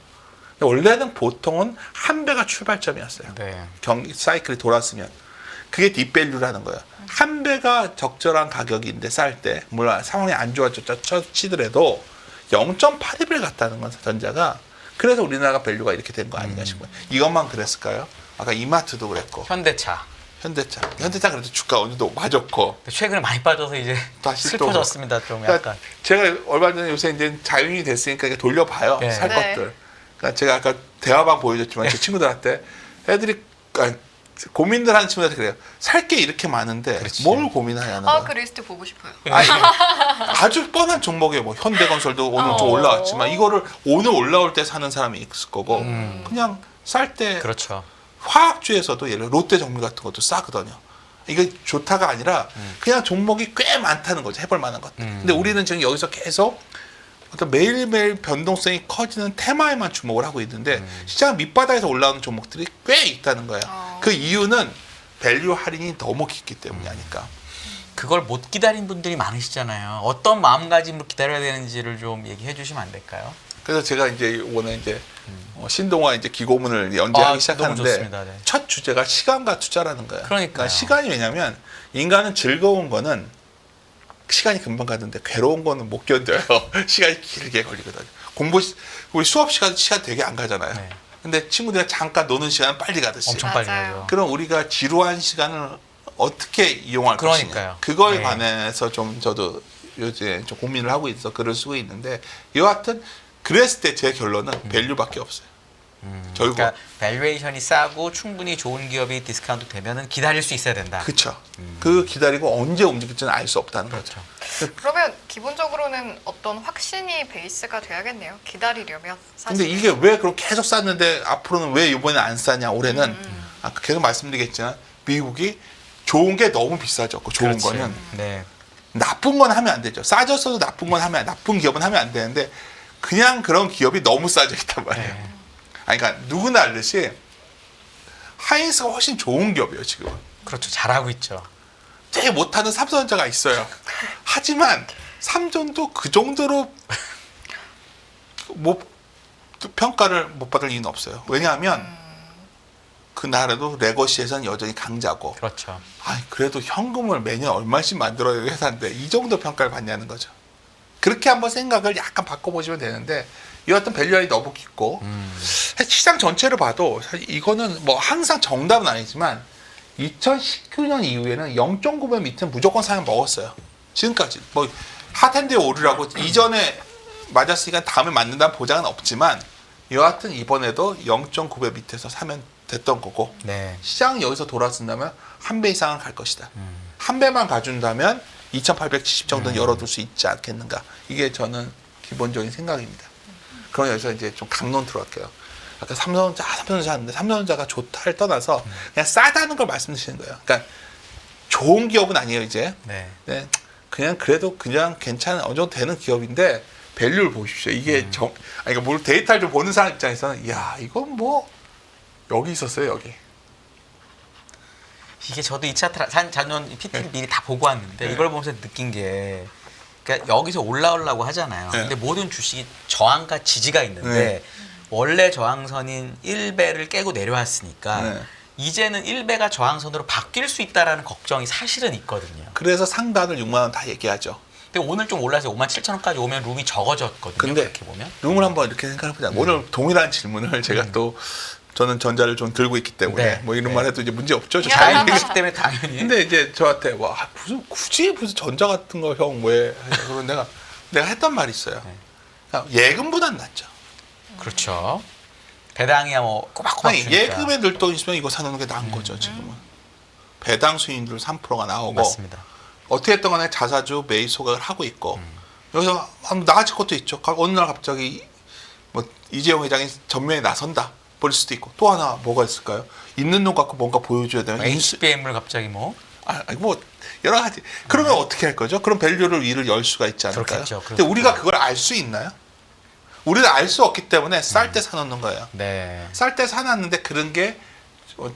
원래는 보통은 한 배가 출발점이었어요. 네. 경기 사이클이 돌았으면 그게 딥밸류라는 거예요. 한 배가 적절한 가격인데 쌀 때 물론 상황이 안 좋아졌다 치더라도 0.82배를 갔다는 건 전자가 그래서 우리나라가 밸류가 이렇게 된 거 아닌가 싶어요. 이것만 그랬을까요? 아까 이마트도 그랬고 현대차 현대차 그래도 주가 어느 정도 맞았고 최근에 많이 빠져서 이제 다시 슬퍼졌습니다. 좀 약간. 그러니까 제가 얼마 전에 요새 이제 자율이 됐으니까 이렇게 돌려봐요. 네. 살 네. 것들. 그러니까 제가 아까 대화방 보여줬지만 제 친구들한테 애들이 고민들 하는 친구들한테 그래요. 살 게 이렇게 많은데 그렇지. 뭘 고민하냐는 거야. 그 리스트 보고 싶어요. 아니, 아주 뻔한 종목이에요. 뭐 현대건설도 오늘 좀 올라왔지만 이거를 오늘 올라올 때 사는 사람이 있을 거고 그냥 살 때 그렇죠. 화학주에서도 예를 들어 롯데정밀 같은 것도 싸거든요. 이게 좋다가 아니라 그냥 종목이 꽤 많다는 거죠. 해볼 만한 것들. 근데 우리는 지금 여기서 계속 어떤 매일매일 변동성이 커지는 테마에만 주목을 하고 있는데 시장 밑바닥에서 올라오는 종목들이 꽤 있다는 거예요. 그 이유는 밸류 할인이 너무 깊기 때문이 아닐까. 그걸 못 기다린 분들이 많으시잖아요. 어떤 마음가짐으로 기다려야 되는지를 좀 얘기해 주시면 안 될까요? 그래서 제가 이제 오늘 이제 신동아 이제 기고문을 연재하기 시작하는데 너무 좋습니다. 네. 첫 주제가 시간과 투자라는 거예요. 그러니까요. 시간이 왜냐면 인간은 즐거운 거는 시간이 금방 가는데 괴로운 거는 못 견뎌요. 시간이 길게 걸리거든요. 우리 수업 시간 되게 안 가잖아요. 네. 근데 친구들이랑 잠깐 노는 시간은 빨리 가듯이. 엄청 빨리 맞아요. 가죠. 그럼 우리가 지루한 시간을 어떻게 이용할 그러니까요. 것이냐. 그거에 네. 관해서 좀 저도 요새 좀 고민을 하고 있어 글을 쓰고 있는데 여하튼 그랬을 때 제 결론은 밸류밖에 없어요. 결국 그러니까 밸류에이션이 싸고 충분히 좋은 기업이 디스카운트 되면은 기다릴 수 있어야 된다. 그렇죠. 그 기다리고 언제 움직일지는 알 수 없다는 거죠. 그러면 기본적으로는 어떤 확신이 베이스가 돼야겠네요. 기다리려면 사실. 근데 이게 왜 그럼 계속 쌌는데 앞으로는 왜 이번에 안 싸냐 올해는 아까 계속 말씀드리겠지만 미국이 좋은 게 너무 비싸졌고 좋은 그렇지. 거는 네. 나쁜 건 하면 안 되죠. 싸졌어도 나쁜 건 하면 나쁜 기업은 하면 안 되는데 그냥 그런 기업이 너무 싸져 있단 말이에요. 네. 아니, 그러니까 누구나 알듯이 하이닉스가 훨씬 좋은 기업이에요 지금은. 그렇죠. 잘하고 있죠. 되게 못하는 삼성전자가 있어요. 하지만 삼전도 그 정도로 평가를 못 받을 이유는 없어요. 왜냐하면 그 나라도 레거시에서는 여전히 강자고 그렇죠. 그래도 현금을 매년 얼마씩 만들어야 되는 회사인데 이 정도 평가를 받냐는 거죠. 그렇게 한번 생각을 약간 바꿔보시면 되는데 이 어떤 밸류아이 너무 깊고 시장 전체를 봐도 사실 이거는 뭐 항상 정답은 아니지만 2019년 이후에는 0.9배 밑은 무조건 사면 먹었어요. 지금까지 뭐 핫핸드에 오르라고 이전에 맞았으니까 다음에 맞는다는 보장은 없지만 여하튼 이번에도 0.9배 밑에서 사면 됐던 거고 네. 시장이 여기서 돌아선다면 한 배 이상은 갈 것이다. 한 배만 가준다면 2,870 정도는 열어둘 수 있지 않겠는가. 이게 저는 기본적인 생각입니다. 그럼 여기서 이제 좀 강론 들어갈게요. 아까 삼성전자 하는데 삼성전자가 좋다를 떠나서 그냥 싸다는 걸 말씀드리는 거예요. 그러니까 좋은 기업은 아니에요 이제. 네. 네. 그냥 그래도 그냥 괜찮은 어느 정도 되는 기업인데 밸류를 보십시오. 이게 그러니까 뭘 데이터를 좀 보는 사람 입장에서는 야 이건 뭐 여기 있었어요 여기. 이게 저도 2차 자전 PT를 미리 다 보고 왔는데 네. 이걸 보면서 느낀 게 그러니까 여기서 올라오려고 하잖아요. 네. 근데 모든 주식이 저항과 지지가 있는데 네. 원래 저항선인 1배를 깨고 내려왔으니까 네. 이제는 1배가 저항선으로 바뀔 수 있다라는 걱정이 사실은 있거든요. 그래서 상단을 6만 원 다 얘기하죠. 근데 오늘 좀 올라서 57,000원까지 오면 룸이 적어졌거든요. 근데 그렇게 보면. 룸을 한번 이렇게 생각해보자. 오늘 동일한 질문을 제가 또 저는 전자를 좀 들고 있기 때문에 네. 뭐 이런 네. 말 해도 이제 문제 없죠. 저 잘 당연히. 보시기 때문에 당연히. 근데 이제 저한테 와 굳이 전자 같은 거 형 왜? 그러면 내가 했던 말이 있어요. 네. 그러니까 예금보단 낫죠. 그렇죠. 배당이야 뭐 꼬박꼬박 아니 주니까. 예금에 늘 돈 있으면 이거 사놓는 게 나은 거죠 지금은. 배당 수익률 3%가 나오고 맞습니다. 어떻게 했던 간에 자사주 매입 소각을 하고 있고 여기서 나아질 것도 있죠. 어느 날 갑자기 뭐 이재용 회장이 전면에 나선다 볼 수도 있고 또 하나 뭐가 있을까요? 있는 돈 갖고 뭔가 보여줘야 되면 HBM을 갑자기 뭐 뭐 여러 가지. 그러면 어떻게 할 거죠? 그럼 밸류를 위를 열 수가 있지 않을까요? 그렇겠죠. 근데 우리가 그걸 알 수 있나요? 우리는 알 수 없기 때문에 쌀 때 사놓는 거예요. 네. 쌀 때 사놨는데 그런 게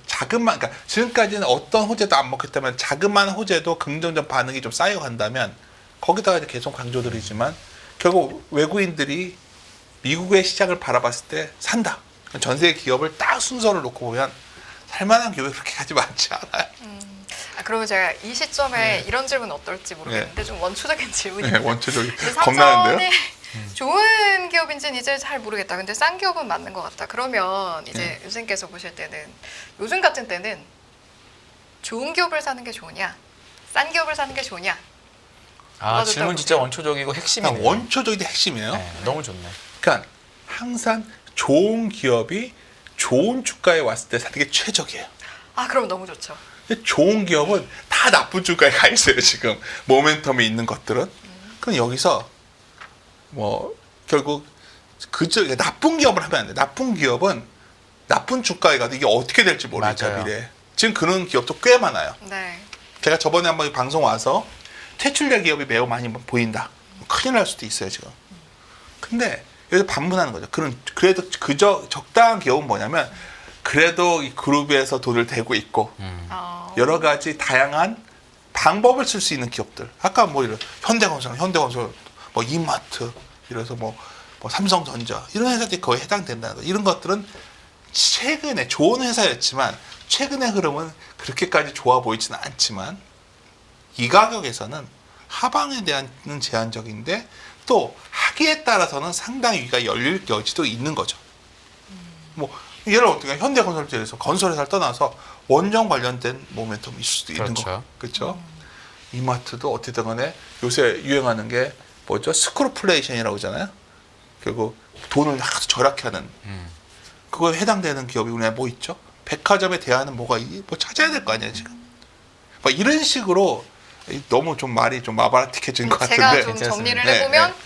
자그만, 그러니까 지금까지는 어떤 호재도 안 먹기 때문에 자그마한 호재도 긍정적 반응이 좀 쌓여간다면 거기다가 이제 계속 강조드리지만 결국 외국인들이 미국의 시장을 바라봤을 때 산다. 전 세계 기업을 딱 순서를 놓고 보면 살만한 기업이 그렇게 가지 많지 않아요. 그러면 제가 이 시점에 네. 이런 질문 어떨지 모르겠는데 좀 원초적인 질문인데 네, 원초적인 근데 겁나는데요. 삼성이 좋은 기업인지는 이제 잘 모르겠다. 근데 싼 기업은 맞는 것 같다. 그러면 이제 선생님께서 보실 때는 요즘 같은 때는 좋은 기업을 사는 게 좋으냐, 싼 기업을 사는 게 좋으냐? 아 뭐가 질문 좋다고 진짜 보세요? 원초적이고 핵심이네요. 그러니까 원초적인 핵심이에요. 네, 너무 좋네. 그러니까 항상 좋은 기업이 좋은 주가에 왔을 때 사는 게 최적이에요. 아 그럼 너무 좋죠. 근데 좋은 기업은 다 나쁜 주가에 가 있어요 지금 모멘텀이 있는 것들은. 그럼 여기서 뭐 결국 그저 나쁜 기업을 하면 안 돼. 나쁜 기업은 나쁜 주가에 가도 이게 어떻게 될지 모르죠 맞아요. 미래. 지금 그런 기업도 꽤 많아요. 네. 제가 저번에 한번 방송 와서 퇴출될 기업이 매우 많이 보인다. 큰일 날 수도 있어요 지금. 근데 여기서 반문하는 거죠. 그래도 그저 적당한 기업은 뭐냐면 그래도 이 그룹에서 돈을 대고 있고 여러 가지 다양한 방법을 쓸 수 있는 기업들. 아까 뭐 이런 현대건설, 뭐 이마트, 이래서 뭐 삼성전자 이런 회사들이 거의 해당된다는 거. 이런 것들은 최근에 좋은 회사였지만 최근의 흐름은 그렇게까지 좋아 보이지는 않지만 이 가격에서는 하방에 대한은 제한적인데 또 하기에 따라서는 상당히 위가 열릴 여지도 있는 거죠. 뭐 예를 어떻게 현대건설제에서 건설회사를 떠나서 원전 관련된 모멘텀이 있을 수도 있는 그렇죠. 거. 그렇죠. 이마트도 어떻든 간에 요새 유행하는 게 뭐죠? 스크루플레이션이라고 하잖아요. 결국 돈을 하도 절약해 하는 그거에 해당되는 기업이 우리나라에 뭐 있죠? 백화점에 대하는 뭐 찾아야 될 거 아니에요 지금. 뭐 이런 식으로 너무 좀 말이 좀 마바라틱해진 것 제가 같은데. 좀 괜찮습니다. 정리를 네, 해보면 네.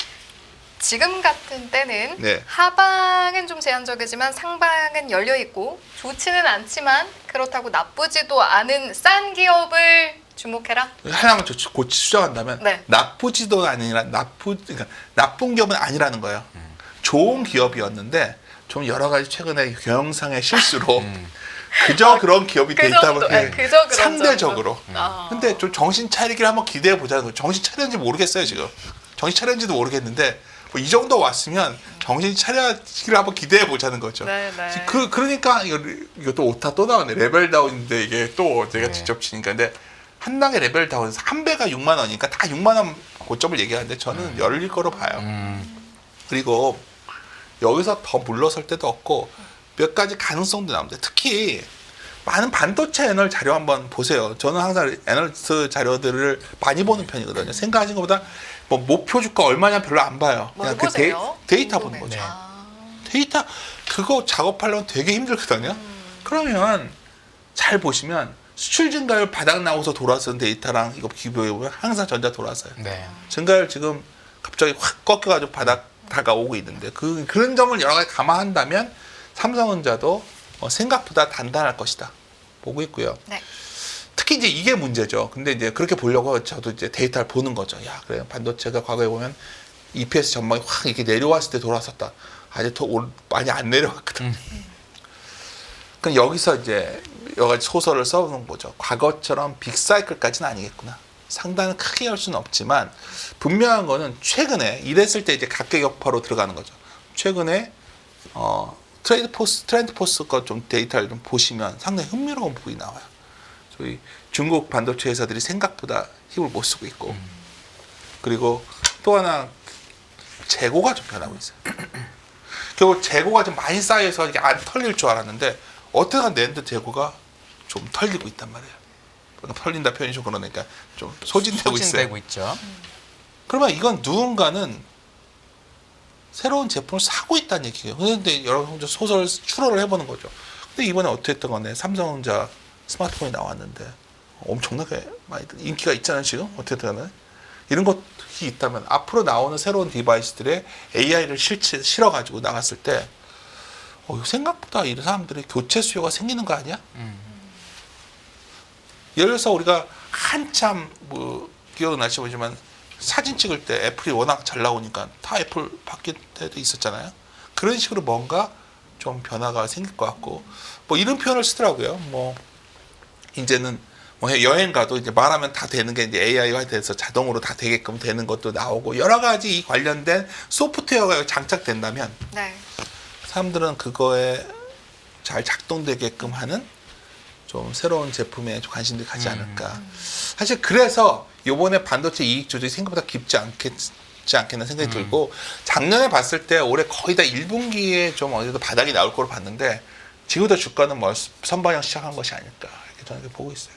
지금 같은 때는 네. 하방은 좀 제한적이지만 상방은 열려 있고 좋지는 않지만 그렇다고 나쁘지도 않은 싼 기업을 주목해라. 하나만 고치 수정한다면 네. 나쁘지도 아니라 그러니까 나쁜 기업은 아니라는 거예요. 좋은 기업이었는데 좀 여러 가지 최근에 경영상의 실수로 그저 그런 기업이 돼 그 있다 정도, 보니 그저 그런 상대적으로. 정도. 아. 근데 좀 정신 차리기를 한번 기대해 보자는 거예요. 정신 차렸는지 모르겠어요 지금. 정신 차렸는지도 모르겠는데 뭐 이 정도 왔으면 정신 차리기를 한번 기대해 보자는 거죠. 네, 네. 그러니까 이것도 오타 또 나오네. 레벨 다운인데 이게 또 제가 네. 직접 치니까 근데 한 단계 레벨 다운에서 한 배가 6만 원이니까 다 6만 원 고점을 얘기하는데 저는 열릴 거로 봐요. 그리고 여기서 더 물러설 때도 없고 몇 가지 가능성도 나옵니다. 특히 많은 반도체 애널 자료 한번 보세요. 저는 항상 애널리스트 자료들을 많이 보는 편이거든요. 생각하신 것보다 뭐 목표 주가 얼마냐 별로 안 봐요. 뭘 그 보세요? 데이터 궁금해. 보는 거죠. 아. 데이터 그거 작업하려면 되게 힘들거든요. 그러면 잘 보시면 수출 증가율 바닥 나오서 돌아선 데이터랑 이거 비교해보면 항상 전자 돌아서요. 네. 증가율 지금 갑자기 확 꺾여가지고 바닥 다가오고 있는데 그런 점을 여러 가지 감안한다면 삼성전자도 생각보다 단단할 것이다 보고 있고요. 네. 특히 이제 이게 문제죠. 근데 이제 그렇게 보려고 저도 이제 데이터를 보는 거죠. 야, 그래 반도체가 과거에 보면 EPS 전망이 확 이렇게 내려왔을 때 돌아섰다. 아직 더 많이 안 내려왔거든. 그럼 여기서 이제 여러 가지 소설을 써보는 거죠. 과거처럼 빅사이클까지는 아니겠구나. 상단은 크게 할 수는 없지만 분명한 거는 최근에 이랬을 때 이제 각계격파로 들어가는 거죠. 최근에 트렌드 포스 거 좀 데이터를 좀 보시면 상당히 흥미로운 부분이 나와요. 저희 중국 반도체 회사들이 생각보다 힘을 못 쓰고 있고 그리고 또 하나 재고가 좀 변하고 있어요. 결국 재고가 좀 많이 쌓여서 이게 안 털릴 줄 알았는데 어떻게 낸드 재고가 좀 털리고 있단 말이에요. 털린다 표현이 좀 그러니까 좀 소진되고 있어요. 있죠. 그러면 이건 누군가는 새로운 제품을 사고 있다는 얘기예요. 그런데 여러분 소설을 추론을 해보는 거죠. 근데 이번에 어떻게 했던 건데 삼성전자 스마트폰이 나왔는데 엄청나게 많이 인기가 있잖아요 지금 어떻게 되나 이런 것이 있다면 앞으로 나오는 새로운 디바이스들에 AI를 실어가지고 나갔을 때 생각보다 이런 사람들이 교체 수요가 생기는 거 아니야? 예를 들어서 우리가 한참 기억나시겠지만 사진 찍을 때 애플이 워낙 잘 나오니까 다 애플 바뀔 때도 있었잖아요. 그런 식으로 뭔가 좀 변화가 생길 것 같고 뭐 이런 표현을 쓰더라고요. 뭐 이제는 뭐 여행 가도 이제 말하면 다 되는 게 이제 AI화 돼서 자동으로 다 되게끔 되는 것도 나오고 여러 가지 이 관련된 소프트웨어가 장착된다면 네. 사람들은 그거에 잘 작동되게끔 하는 좀 새로운 제품에 좀 관심들이 가지 않을까. 사실 그래서 이번에 반도체 이익 조절이 생각보다 깊지 않겠나 생각이 들고 작년에 봤을 때 올해 거의 다 1분기에 좀 어느 정도 바닥이 나올 거로 봤는데 지금부터 주가는 뭐 선반영 시작한 것이 아닐까 이렇게 저는 보고 있어요.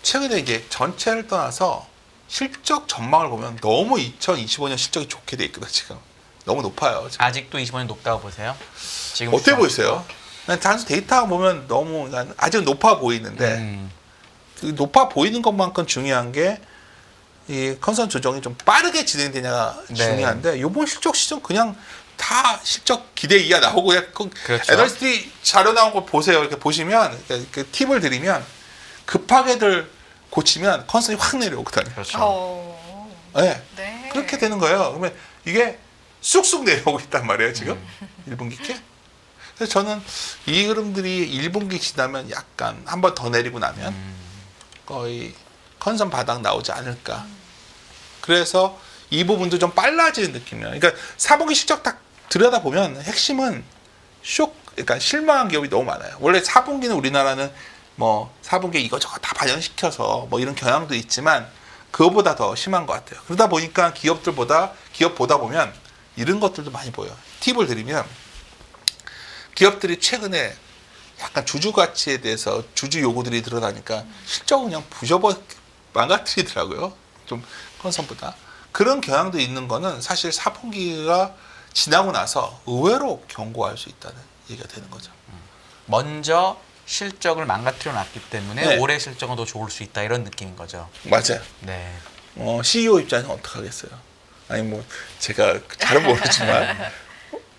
최근에 이제 전체를 떠나서 실적 전망을 보면 너무 2025년 실적이 좋게 돼 있거든 지금. 너무 높아요. 지금. 아직도 25년 높다고 보세요? 지금 어떻게 보이세요? 단순 데이터 보면 너무 아직 높아 보이는데 그 높아 보이는 것만큼 중요한 게 이 컨선 조정이 좀 빠르게 진행되냐가 네. 중요한데 이번 실적 시점 그냥 다 실적 기대 이하 나오고 그렇죠. 애널리스트 자료 나온 거 보세요. 이렇게 보시면 그 팁을 드리면 급하게들 고치면 컨선이 확 내려오거든요. 그렇죠. 네. 네. 그렇게 되는 거예요. 그러면 이게 쑥쑥 내려오고 있단 말이에요, 지금. 1분기께. 그래서 저는 이 흐름들이 1분기 지나면 약간 한 번 더 내리고 나면 거의 컨선 바닥 나오지 않을까. 그래서 이 부분도 좀 빨라지는 느낌이에요. 그러니까 4분기 실적 딱 들여다보면 핵심은 그러니까 실망한 기업이 너무 많아요. 원래 4분기는 우리나라는 뭐 4분기에 이거저거 다 반영시켜서 뭐 이런 경향도 있지만 그거보다 더 심한 것 같아요. 그러다 보니까 기업 보다 보면 이런 것들도 많이 보여요. 팁을 드리면 기업들이 최근에 약간 주주 가치에 대해서 주주 요구들이 들어가니까 실적을 그냥 망가뜨리더라고요. 좀 컨설보다. 그런 경향도 있는 거는 사실 4분기가 지나고 나서 의외로 견고할 수 있다는 얘기가 되는 거죠. 먼저 실적을 망가뜨려 놨기 때문에 네. 올해 실적은 더 좋을 수 있다 이런 느낌인 거죠. 맞아요. 네. CEO 입장에서 어떡하겠어요? 아니 뭐 제가 잘은 모르지만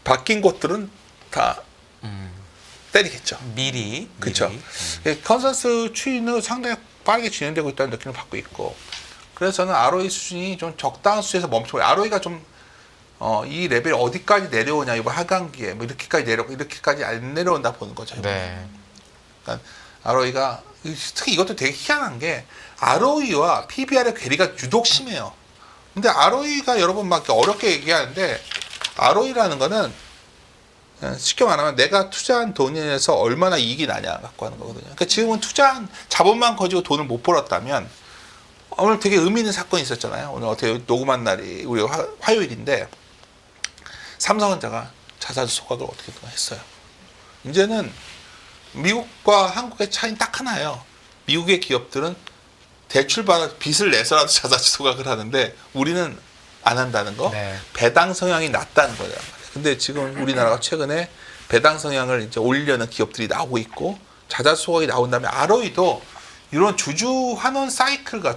바뀐 것들은 다 때리겠죠. 미리. 그렇죠. 컨센서스 추이는 상당히 빠르게 진행되고 있다는 느낌을 받고 있고, 그래서 저는 ROE 수준이 좀 적당한 수준에서 멈추고, ROE가 좀 이 레벨 어디까지 내려오냐, 이거 하강기에 뭐 이렇게까지 이렇게까지 안 내려온다 보는 거죠. 네. 그러니까 ROE가 특히 이것도 되게 희한한 게 ROE와 PBR의 괴리가 유독 심해요. 근데 ROE가 여러분 막 어렵게 얘기하는데, ROE라는 거는 쉽게 말하면 내가 투자한 돈에서 얼마나 이익이 나냐 갖고 하는 거거든요. 그러니까 지금은 투자한 자본만 가지고 돈을 못 벌었다면, 오늘 되게 의미 있는 사건이 있었잖아요. 오늘 어떻게 녹음한 날이 우리 화요일인데 삼성전자가 자사주 소각을 어떻게 했어요. 이제는 미국과 한국의 차이는 딱 하나예요. 미국의 기업들은 대출받아 빚을 내서라도 자사주 소각을 하는데 우리는 안 한다는 거. 네. 배당 성향이 낮다는 거예요. 근데 지금 우리나라가 최근에 배당 성향을 이제 올리려는 기업들이 나오고 있고, 자사주 소각이 나온 다음에 ROE도 이런 주주 환원 사이클과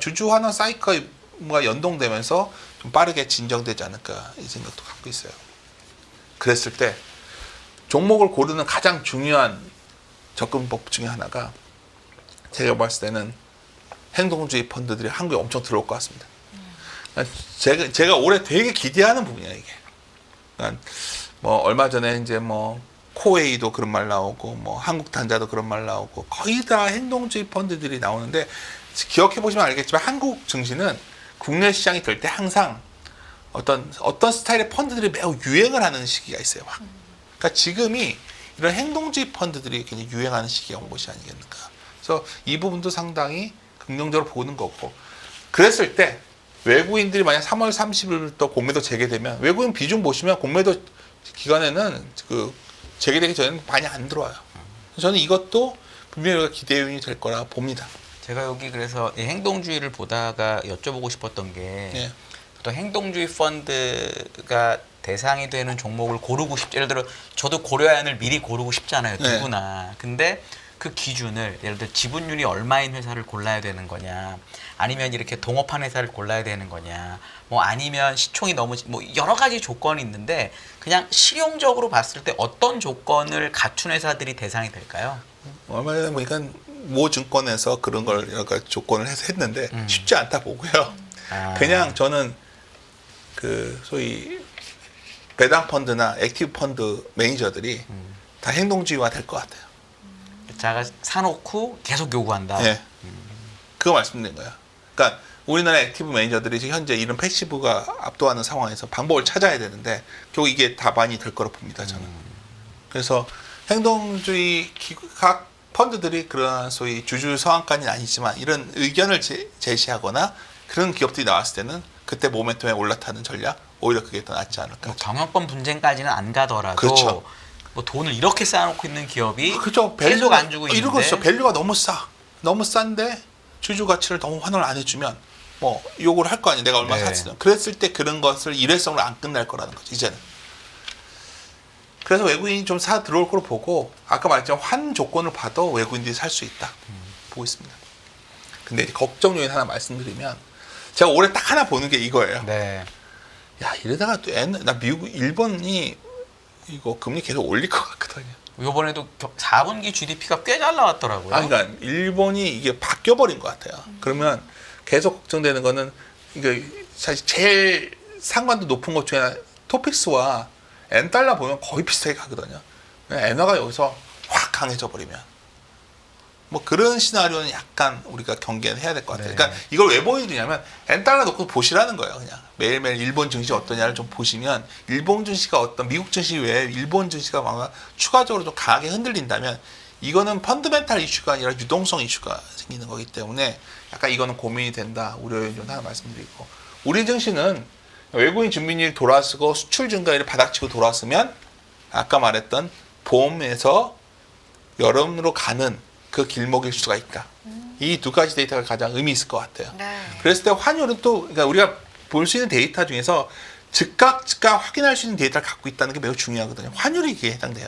연동되면서 좀 빠르게 진정되지 않을까 이 생각도 갖고 있어요. 그랬을 때 종목을 고르는 가장 중요한 접근법 중에 하나가, 제가 봤을 때는 행동주의 펀드들이 한국에 엄청 들어올 것 같습니다. 제가 올해 되게 기대하는 부분이야 이게. 그러니까 뭐 얼마 전에 이제 뭐 코웨이도 그런 말 나오고, 뭐 한국단자도 그런 말 나오고, 거의 다 행동주의 펀드들이 나오는데, 기억해 보시면 알겠지만 한국 증시는 국내 시장이 될 때 항상 어떤 스타일의 펀드들이 매우 유행을 하는 시기가 있어요. 그러니까 지금이 이런 행동주의 펀드들이 굉장히 유행하는 시기가 온 것이 아니겠는가. 그래서 이 부분도 상당히 긍정적으로 보는 거고, 그랬을 때 외국인들이 만약 3월 30일부터 공매도 재개되면, 외국인 비중 보시면 공매도 기간에는 재개되기 전에는 많이 안 들어와요. 저는 이것도 분명히 기대 요인이 될 거라 봅니다. 제가 여기 그래서 이 행동주의를 보다가 여쭤보고 싶었던 게, 네. 또 행동주의 펀드가 대상이 되는 종목을 고르고 예를 들어 저도 고려안을 미리 고르고 싶잖아요, 누구나. 네. 근데 그 기준을 예를 들어 지분율이 얼마인 회사를 골라야 되는 거냐, 아니면 이렇게 동업한 회사를 골라야 되는 거냐, 뭐 아니면 시총이 너무 뭐 여러 가지 조건이 있는데, 그냥 실용적으로 봤을 때 어떤 조건을 갖춘 회사들이 대상이 될까요? 얼마 전에 보니까 모 증권에서 그런 걸 여러 가지 조건을 해서 했는데 쉽지 않다 보고요. 그냥 저는 소위 배당 펀드나 액티브 펀드 매니저들이 다 행동주의화 될 것 같아요. 자가 사놓고 계속 요구한다. 네. 그거 말씀드린 거예요. 그러니까 우리나라 액티브 매니저들이 지금 현재 이런 패시브가 압도하는 상황에서 방법을 찾아야 되는데, 결국 이게 답안이 될 거라고 봅니다, 저는. 그래서 행동주의 각 펀드들이 그런 소위 주주 서한까지는 아니지만 이런 의견을 제시하거나 그런 기업들이 나왔을 때는 그때 모멘텀에 올라타는 전략, 오히려 그게 더 낫지 않을까. 뭐 경영권 분쟁까지는 안 가더라도, 그렇죠. 뭐 돈을 이렇게 쌓아놓고 있는 기업이 그렇죠. 계속 안 주고 있는데, 이러고 있어. 밸류가 너무 싼데 주주 가치를 너무 환원을 안 해주면 뭐 요구를 할 거 아니에요. 내가 얼마 샀으면. 그랬을 때 그런 것을 일회성으로 안 끝날 거라는 거죠, 이제는. 그래서 외국인이 좀 사 들어올 거로 보고, 아까 말했지만 환 조건을 봐도 외국인들이 살 수 있다 보고 있습니다. 근데 이제 걱정 요인 하나 말씀드리면, 제가 올해 딱 하나 보는 게 이거예요. 네. 야, 이러다가 또 나 일본이 이거 금리 계속 올릴 것 같거든요. 이번에도 4분기 GDP가 꽤 잘 나왔더라고요. 그러니까 일본이 이게 바뀌어버린 것 같아요. 그러면 계속 걱정되는 거는, 이게 사실 제일 상관도 높은 것 중에 하나, 토픽스와 엔달러 보면 거의 비슷하게 가거든요. 엔화가 여기서 확 강해져 버리면 뭐 그런 시나리오는 약간 우리가 경계는 해야 될 것 같아요. 네. 그러니까 이걸 왜 보여드리냐면, 엔달러 놓고 보시라는 거예요. 그냥 매일매일 일본 증시 어떠냐를 좀 보시면, 일본 증시가 미국 증시 외에 일본 증시가 뭔가 추가적으로 좀 강하게 흔들린다면, 이거는 펀드멘탈 이슈가 아니라 유동성 이슈가 생기는 거기 때문에 약간 이거는 고민이 된다. 우려요인 좀 하나 말씀드리고, 우리 증시는 외국인 준비율이 돌아서고 수출 증가율이 바닥치고 돌아서면 아까 말했던 봄에서 여름으로 가는 그 길목일 수가 있다. 이 두 가지 데이터가 가장 의미 있을 것 같아요. 네. 그랬을 때 환율은 또 그러니까 우리가 볼 수 있는 데이터 중에서 즉각 확인할 수 있는 데이터를 갖고 있다는 게 매우 중요하거든요. 환율이 이게 해당돼요.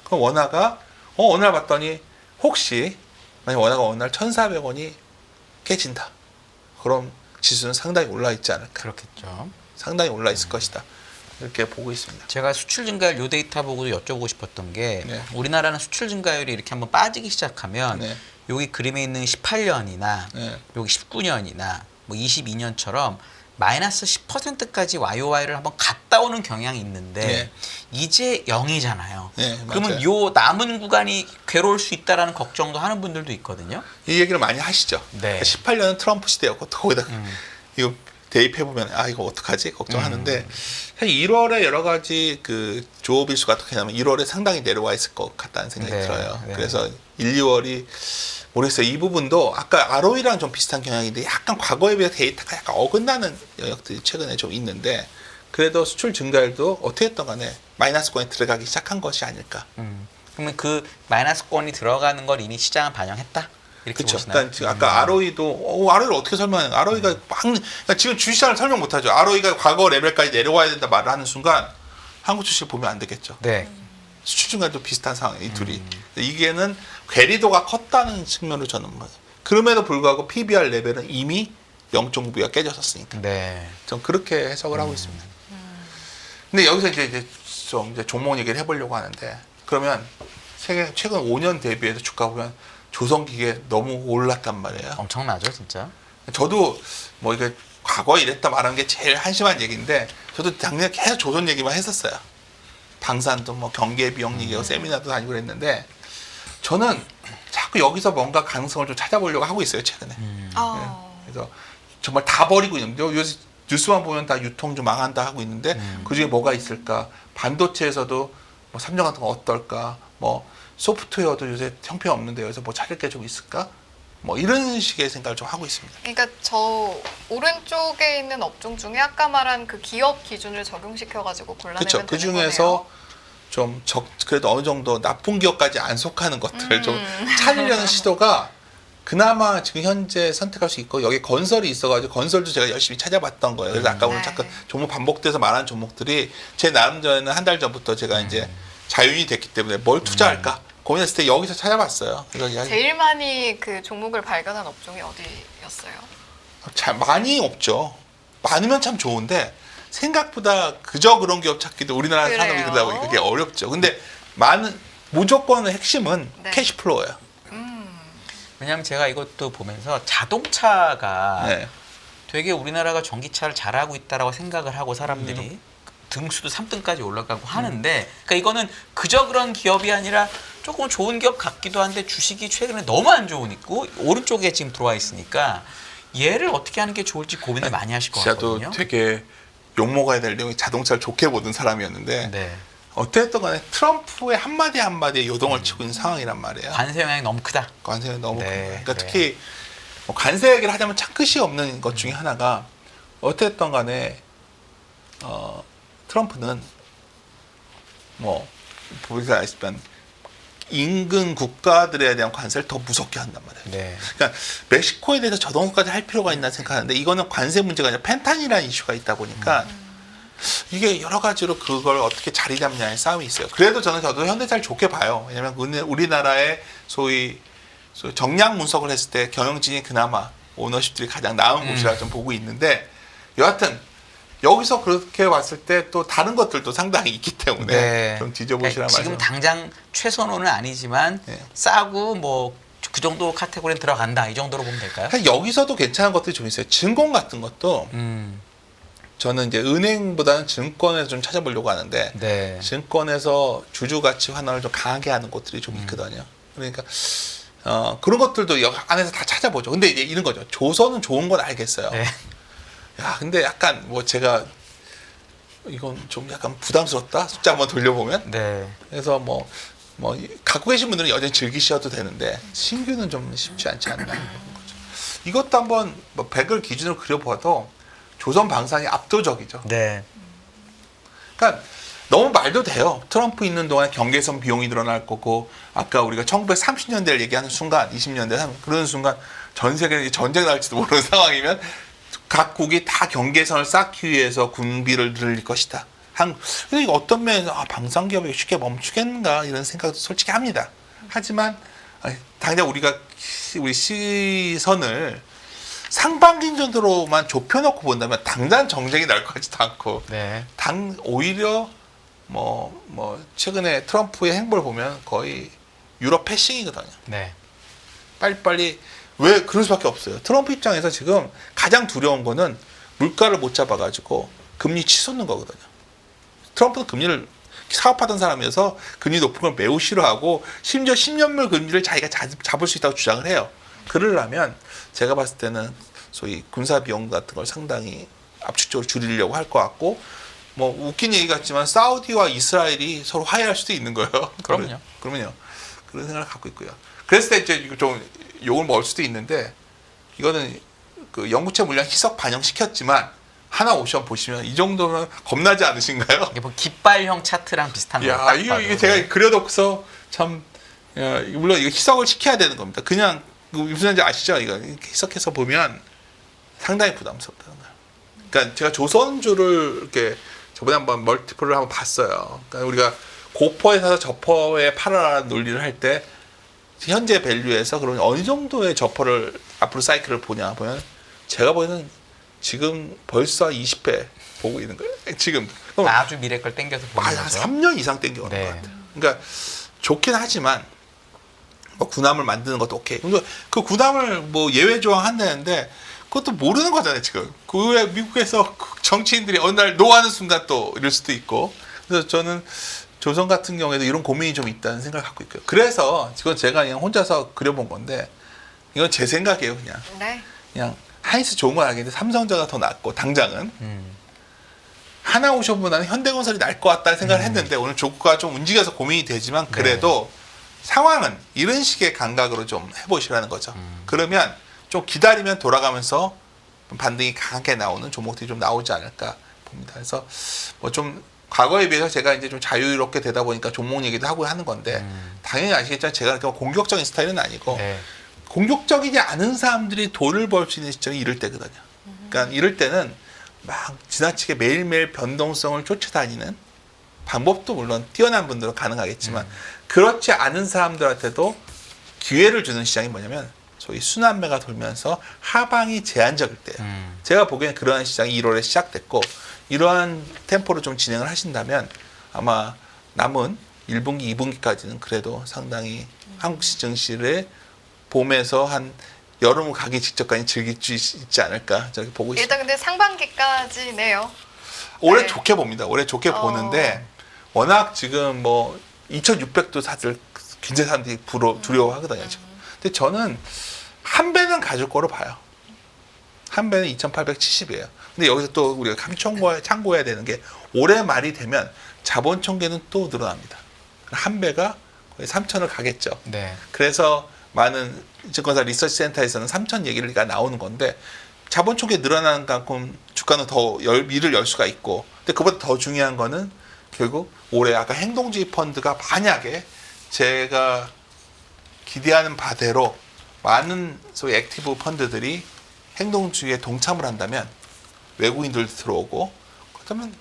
그럼 원화가 어느 날 봤더니 혹시 만약 원화가 어느 날 1,400원이 깨진다. 그럼 지수는 상당히 올라 있지 않을까. 그렇겠죠. 상당히 올라 있을 것이다. 이렇게 보고 있습니다. 제가 수출 증가율 요 데이터 보고도 여쭤보고 싶었던 게 네. 우리나라는 수출 증가율이 이렇게 한번 빠지기 시작하면 네. 여기 그림에 있는 18년이나 네. 여기 19년이나 뭐 22년처럼 마이너스 10%까지 YOY를 한번 갔다 오는 경향이 있는데 네. 이제 0이잖아요. 네, 그러면 맞아요. 요 남은 구간이 괴로울 수 있다라는 걱정도 하는 분들도 있거든요. 이 얘기를 많이 하시죠. 네. 18년은 트럼프 시대였고 또 거기다 이거 대입해 보면 이거 어떡하지 걱정하는데 사실 1월에 여러 가지 그 조업 일수가 어떻게 하냐면 1월에 상당히 내려와 있을 것 같다는 생각이 네, 들어요. 네. 그래서 1, 2월이 모르겠어요. 이 부분도 아까 ROE랑 좀 비슷한 경향인데 약간 과거에 비해 데이터가 약간 어긋나는 영역들이 최근에 좀 있는데 그래도 수출 증가율도 어떻게 했던 간에 마이너스권에 들어가기 시작한 것이 아닐까. 그러면 그 마이너스권이 들어가는 걸 이미 시장은 반영했다? 이렇게 그렇죠. 보시나요? 일단 지금 아까 ROE도 ROE를 어떻게 설명해요? ROE가 그러니까 지금 주식시장을 설명 못하죠. ROE가 과거 레벨까지 내려와야 된다 말을 하는 순간 한국 주식 보면 안 되겠죠. 네. 수출 증가도 비슷한 상황이에요. 이 둘이. 이게는 괴리도가 컸다는 측면으로 저는 뭐 그럼에도 불구하고 PBR 레벨은 이미 0.9배가 깨졌었으니까. 네. 전 그렇게 해석을 하고 있습니다. 근데 여기서 이제 종목 얘기를 해보려고 하는데 그러면 세계 최근 5년 대비해서 주가 보면 조선기계 너무 올랐단 말이에요. 엄청나죠, 진짜. 저도 뭐 이게 과거에 이랬다 말하는 게 제일 한심한 얘기인데 저도 작년에 계속 조선 얘기만 했었어요. 방산도 뭐 경계 비용 얘기하고 세미나도 다니고 그랬는데 저는 자꾸 여기서 뭔가 가능성을 좀 찾아보려고 하고 있어요, 최근에. 그래서 정말 다 버리고 있는데 요새 뉴스만 보면 다 유통 좀 망한다 하고 있는데 그중에 뭐가 있을까? 반도체에서도 뭐 삼성 같은 거 어떨까? 뭐 소프트웨어도 요새 형편없는데 여기서 뭐 찾을 게 좀 있을까? 뭐 이런 식의 생각을 좀 하고 있습니다. 그러니까 저 오른쪽에 있는 업종 중에 아까 말한 그 기업 기준을 적용시켜가지고 골라내면 그렇죠. 되는 그 중에서 거네요. 좀 그래도 어느 정도 나쁜 기업까지 안 속하는 것들을 좀 찾으려는 시도가 그나마 지금 현재 선택할 수 있고 여기 건설이 있어가지고 건설도 제가 열심히 찾아봤던 거예요. 그래서 아까 오늘 네. 잠깐 종목 반복돼서 말한 종목들이 제 나름 전에는 한 달 전부터 제가 이제 자윤이 됐기 때문에 뭘 투자할까 고민했을 때 여기서 찾아봤어요. 그래서 제일 많이 그 종목을 발견한 업종이 어디였어요? 잘 많이 없죠. 많으면 참 좋은데 생각보다 그저 그런 기업 찾기도 우리나라 그래요? 산업이 그러다 보니 그게 어렵죠. 근데 무조건 핵심은 네. 캐시플로우예요. 왜냐하면 제가 이것도 보면서 자동차가 네. 되게 우리나라가 전기차를 잘하고 있다라고 생각을 하고 사람들이 등수도 3등까지 올라가고 하는데 그러니까 이거는 그저 그런 기업이 아니라 조금 좋은 기업 같기도 한데 주식이 최근에 너무 안 좋으니까 오른쪽에 지금 들어와 있으니까 얘를 어떻게 하는 게 좋을지 고민을 많이 하실 것 저도 같거든요. 되게 욕먹어야 될 내용이 자동차를 좋게 보던 사람이었는데 네. 어쨌든 간에 트럼프의 한마디 한마디에 요동을 치고 있는 상황이란 말이에요. 관세 영향이 너무 크다. 관세는 너무 네, 큰 거예요. 그러니까 네. 특히 뭐 관세 얘기를 하자면 참 끝이 없는 것 중에 하나가 어쨌든 간에 트럼프는 뭐 보기가 아시지만 인근 국가들에 대한 관세를 더 무섭게 한단 말이에요. 네. 그러니까 멕시코에 대해서 저 정도까지 할 필요가 있나 생각하는데 이거는 관세 문제가 아니라 펜탄이라는 이슈가 있다 보니까 이게 여러 가지로 그걸 어떻게 자리 잡냐의 싸움이 있어요. 그래도 저도 현대차를 좋게 봐요. 왜냐하면 우리나라의 소위 정량 분석을 했을 때 경영진이 그나마 오너십들이 가장 나은 곳이라 좀 보고 있는데 여하튼 여기서 그렇게 봤을 때 또 다른 것들도 상당히 있기 때문에 네. 좀 뒤져보시란 그러니까 지금 말이죠. 당장 최선호는 아니지만 네. 싸고 뭐 그 정도 카테고리에 들어간다 이 정도로 보면 될까요? 사실 여기서도 괜찮은 것들이 좀 있어요. 증권 같은 것도 저는 이제 은행보다는 증권에서 좀 찾아보려고 하는데 네. 증권에서 주주 가치 환원을 좀 강하게 하는 곳들이 좀 있거든요. 그러니까 그런 것들도 여기 안에서 다 찾아보죠. 근데 이제 이런 거죠. 조선은 좋은 건 알겠어요. 네. 야, 근데 약간 뭐 제가 이건 좀 약간 부담스럽다. 숫자 한번 돌려보면. 네. 그래서 뭐 갖고 계신 분들은 여전히 즐기셔도 되는데 신규는 좀 쉽지 않지 않나. 이것도 한번 뭐 100을 기준으로 그려봐도 조선 방산이 압도적이죠. 네. 그러니까 너무 말도 돼요. 트럼프 있는 동안 경계선 비용이 늘어날 거고 아까 우리가 1930년대를 얘기하는 순간 20년대 그러는 순간 전 세계에 전쟁 날지도 모르는 상황이면 각국이 다 경계선을 쌓기 위해서 군비를 늘릴 것이다. 근데 이거 어떤 면에서 방산 기업이 쉽게 멈추겠는가 이런 생각도 솔직히 합니다. 하지만 당장 우리 시선을 상반기 정도로만 좁혀놓고 본다면 당장 정쟁이 날 것 같지도 않고 네. 오히려 뭐 최근에 트럼프의 행보를 보면 거의 유럽 패싱이거든요. 네. 빨리빨리 왜 그럴 수밖에 없어요. 트럼프 입장에서 지금 가장 두려운 거는 물가를 못 잡아가지고 금리 치솟는 거거든요. 트럼프는 금리를 사업하던 사람이어서 금리 높은 걸 매우 싫어하고 심지어 10년물 금리를 자기가 잡을 수 있다고 주장을 해요. 그러려면 제가 봤을 때는 소위 군사 비용 같은 걸 상당히 압축적으로 줄이려고 할 것 같고 뭐 웃긴 얘기 같지만 사우디와 이스라엘이 서로 화해할 수도 있는 거예요. 그럼요. 그러면요. 그런 생각을 갖고 있고요. 그랬을 때 이제 좀 욕을 먹을 수도 있는데 이거는 그 영구채 물량 희석 반영시켰지만 하나오션 보시면 이 정도면 겁나지 않으신가요? 이게 뭐 깃발형 차트랑 비슷한 거예요. 야, 이게 제가 그려놓고서 참 물론 이거 희석을 시켜야 되는 겁니다. 그냥 무슨 말인지 아시죠? 이거 이렇게 희석해서 보면 상당히 부담스럽다는 거예요. 그러니까 제가 조선주를 이렇게 저번에 한번 멀티플을 한번 봤어요. 그러니까 우리가 고퍼에 사서 저퍼에 팔아라는 논리를 할 때 현재 밸류에서 그러면 어느 정도의 저퍼를 앞으로 사이클을 보냐 보면 제가 보기에는 지금 벌써 20배 보고 있는 거예요. 지금 아주 미래 걸 땡겨서 보는 한 거죠. 3년 이상 땡겨오는 네. 것 같아요. 그러니까 좋긴 하지만 뭐 군함을 만드는 것도 오케이. 근데 그 군함을 뭐 예외 조항 한다는데 그것도 모르는 거잖아요 지금. 그 왜 미국에서 정치인들이 어느 날 노하는 순간 또 이럴 수도 있고. 그래서 저는 조선 같은 경우에도 이런 고민이 좀 있다는 생각을 갖고 있고요. 그래서 이건 제가 그냥 혼자서 그려본 건데 이건 제 생각이에요 그냥. 네. 그냥 하이스 좋은 건 알겠는데 삼성전자 더 낫고 당장은 하나오션보다는 현대건설이 나을 것 같다는 생각을 했는데 오늘 조구가 좀 움직여서 고민이 되지만 그래도 상황은 이런 식의 감각으로 좀 해보시라는 거죠. 그러면 좀 기다리면 돌아가면서 반등이 강하게 나오는 종목들이 좀 나오지 않을까 봅니다. 그래서 뭐 좀 과거에 비해서 제가 이제 좀 자유롭게 되다 보니까 종목 얘기도 하고 하는 건데 당연히 아시겠지만 제가 그렇게 공격적인 스타일은 아니고 네. 공격적이지 않은 사람들이 돈을 벌 수 있는 시점이 이럴 때거든요. 그러니까 이럴 때는 막 지나치게 매일매일 변동성을 쫓아다니는 방법도 물론 뛰어난 분들은 가능하겠지만 그렇지 않은 사람들한테도 기회를 주는 시장이 뭐냐면 소위 순환매가 돌면서 하방이 제한적일 때예요. 제가 보기에는 그러한 시장이 1월에 시작됐고 이러한 템포로 좀 진행을 하신다면 아마 남은 1분기, 2분기까지는 그래도 상당히 한국 시증시를 봄에서 한 여름 가기 직전까지 즐길 수 있지 않을까 저렇게 보고 있습니다. 일단 근데 상반기까지네요. 올해 네. 좋게 봅니다. 올해 좋게 보는데 워낙 지금 뭐 2,600도 사들 굉장히 사람들이 두려워하거든요. 지금. 근데 저는 한 배는 가질 거로 봐요. 한 배는 2,870이에요. 근데 여기서 또 우리가 참고해야 되는 게 올해 말이 되면 자본 총계는 또 늘어납니다. 한 배가 거의 3,000을 가겠죠. 네. 그래서 많은 증권사 리서치 센터에서는 3,000 얘기가 나오는 건데 자본 총계 늘어나는 만큼 주가는 더 미를 열 수가 있고 근데 그보다 더 중요한 거는 결국 올해 아까 행동주의 펀드가 만약에 제가 기대하는 바대로 많은 소위 액티브 펀드들이 행동주의에 동참을 한다면 외국인들도 들어오고 그렇다면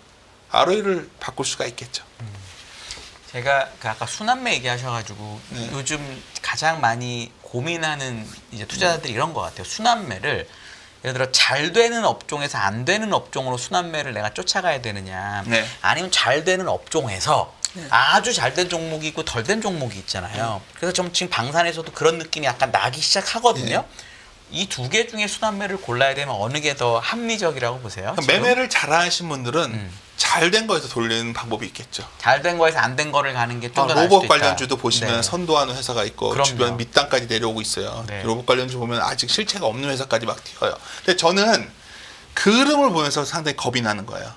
ROE를 바꿀 수가 있겠죠. 제가 그 아까 순환매 얘기하셔가지고 네. 요즘 가장 많이 고민하는 이제 투자자들이 이런 것 같아요. 순환매를 예를 들어 잘 되는 업종에서 안 되는 업종으로 순환매를 내가 쫓아가야 되느냐, 네. 아니면 잘 되는 업종에서 아주 잘 된 종목이 있고 덜 된 종목이 있잖아요. 그래서 좀 지금 방산에서도 그런 느낌이 약간 나기 시작하거든요. 이 두 개 중에 순환매를 골라야 되면 어느 게 더 합리적이라고 보세요? 지금? 매매를 잘하신 분들은 잘 된 거에서 돌리는 방법이 있겠죠. 잘 된 거에서 안 된 거를 가는 게 좀 더 나을 수도 로봇 있다. 관련주도 보시면 네. 선도하는 회사가 있고 그럼요. 주변 밑단까지 내려오고 있어요. 네. 로봇 관련주 보면 아직 실체가 없는 회사까지 막 튀어요. 근데 저는 그 흐름을 보면서 상당히 겁이 나는 거예요.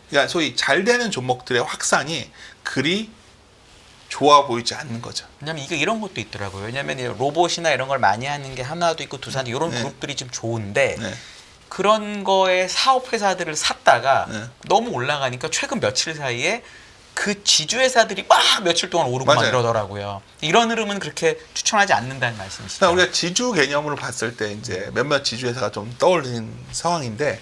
그러니까 소위 잘 되는 종목들의 확산이 그리 좋아 보이지 않는 거죠. 왜냐면 이게 이런 것도 있더라고요. 왜냐면 이 로봇이나 이런 걸 많이 하는 게 하나도 있고 두산도 이런 네. 그룹들이 좀 좋은데 네. 그런 거에 사업 회사들을 샀다가 네. 너무 올라가니까 최근 며칠 사이에 그 지주 회사들이 막 며칠 동안 오르고 막 맞아요. 이러더라고요. 이런 흐름은 그렇게 추천하지 않는다는 말씀이시죠? 그러니까 우리가 지주 개념으로 봤을 때 이제 몇몇 지주 회사가 좀 떠올리는 상황인데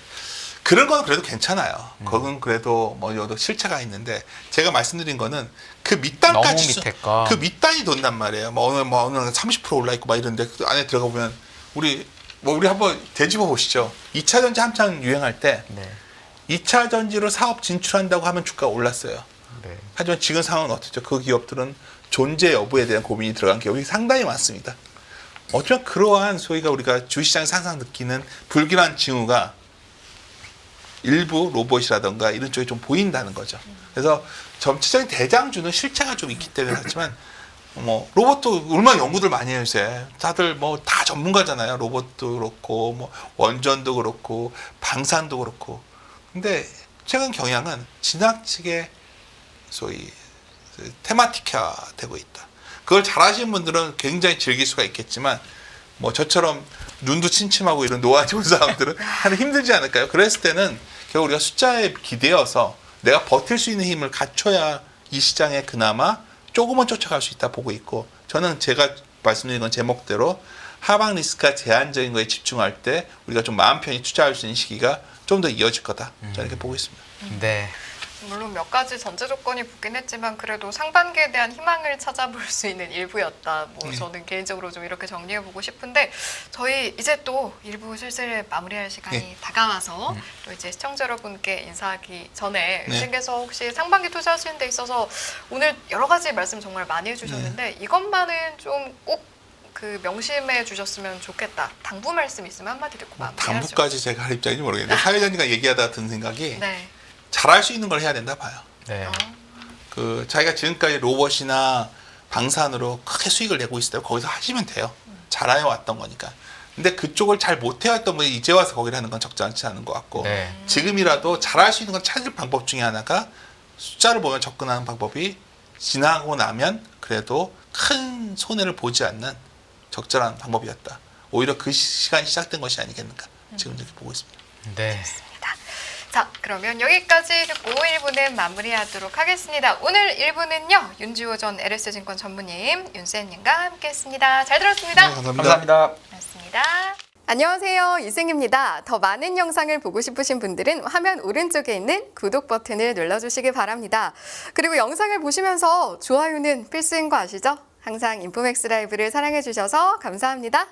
그런 건 그래도 괜찮아요. 그건 그래도 뭐 여도 실체가 있는데 제가 말씀드린 거는 그 밑단까지 너무 밑에 거. 그 밑단이 돈단 말이에요. 뭐 오늘 30% 올라 있고 막 이런데 그 안에 들어가 보면 우리 한번 되짚어 보시죠. 2차 전지 한창 유행할 때 네. 2차 전지로 사업 진출한다고 하면 주가가 올랐어요. 네. 하지만 지금 상황은 어떻죠? 그 기업들은 존재 여부에 대한 고민이 들어간 기업이 상당히 많습니다. 어쩌면 그러한 소위가 우리가 주식시장에서 항상 느끼는 불길한 징후가 일부 로봇이라던가 이런 쪽에 좀 보인다는 거죠. 그래서 전체적인 대장주는 실체가 좀 있기 때문에 그렇지만 뭐 로봇도 얼마나 연구들 많이 해요 요새. 다들 뭐 다 전문가잖아요. 로봇도 그렇고 뭐 원전도 그렇고 방산도 그렇고. 근데 최근 경향은 지나치게 소위 테마틱화 되고 있다. 그걸 잘하시는 분들은 굉장히 즐길 수가 있겠지만 뭐 저처럼 눈도 침침하고 이런 노안이 온 사람들은 하기 힘들지 않을까요? 그랬을 때는 결국 우리가 숫자에 기대어서 내가 버틸 수 있는 힘을 갖춰야 이 시장에 그나마 조금은 쫓아갈 수 있다 보고 있고 저는 제가 말씀드린 건 제목대로 하방 리스크가 제한적인 거에 집중할 때 우리가 좀 마음 편히 투자할 수 있는 시기가 좀 더 이어질 거다. 저는 이렇게 보고 있습니다. 네. 물론 몇 가지 전제 조건이 붙긴 했지만 그래도 상반기에 대한 희망을 찾아볼 수 있는 일부였다. 뭐 저는 개인적으로 좀 이렇게 정리해보고 싶은데 저희 이제 또 일부 슬슬 마무리할 시간이 다가와서 또 이제 시청자 여러분께 인사하기 전에 선생님께서 혹시 상반기 투자하시는 데 있어서 오늘 여러 가지 말씀 정말 많이 해주셨는데 이것만은 좀 꼭 그 명심해 주셨으면 좋겠다. 당부 말씀 있으면 한마디 듣고 마무리하죠. 당부까지 제가 할 입장인지 모르겠는데 사회자님과 얘기하다 든 생각이 네. 잘할 수 있는 걸 해야 된다 봐요. 네. 그 자기가 지금까지 로봇이나 방산으로 크게 수익을 내고 있을 때 거기서 하시면 돼요. 잘해 왔던 거니까. 근데 그쪽을 잘 못해왔던 분이 이제 와서 거기를 하는 건 적절치 않은 것 같고 네. 지금이라도 잘할 수 있는 건 찾을 방법 중에 하나가 숫자를 보면 접근하는 방법이 지나고 나면 그래도 큰 손해를 보지 않는 적절한 방법이었다. 오히려 그 시간이 시작된 것이 아니겠는가 지금 이렇게 보고 있습니다. 네. 자, 그러면 여기까지 듣고 1부는 마무리하도록 하겠습니다. 오늘 1부는요. 윤지호 전 LS증권 전무님, 윤쌤님과 함께했습니다. 잘 들었습니다. 네, 감사합니다. 감사합니다. 고맙습니다. 안녕하세요. 유승입니다. 더 많은 영상을 보고 싶으신 분들은 화면 오른쪽에 있는 구독 버튼을 눌러주시기 바랍니다. 그리고 영상을 보시면서 좋아요는 필수인 거 아시죠? 항상 인포맥스 라이브를 사랑해주셔서 감사합니다.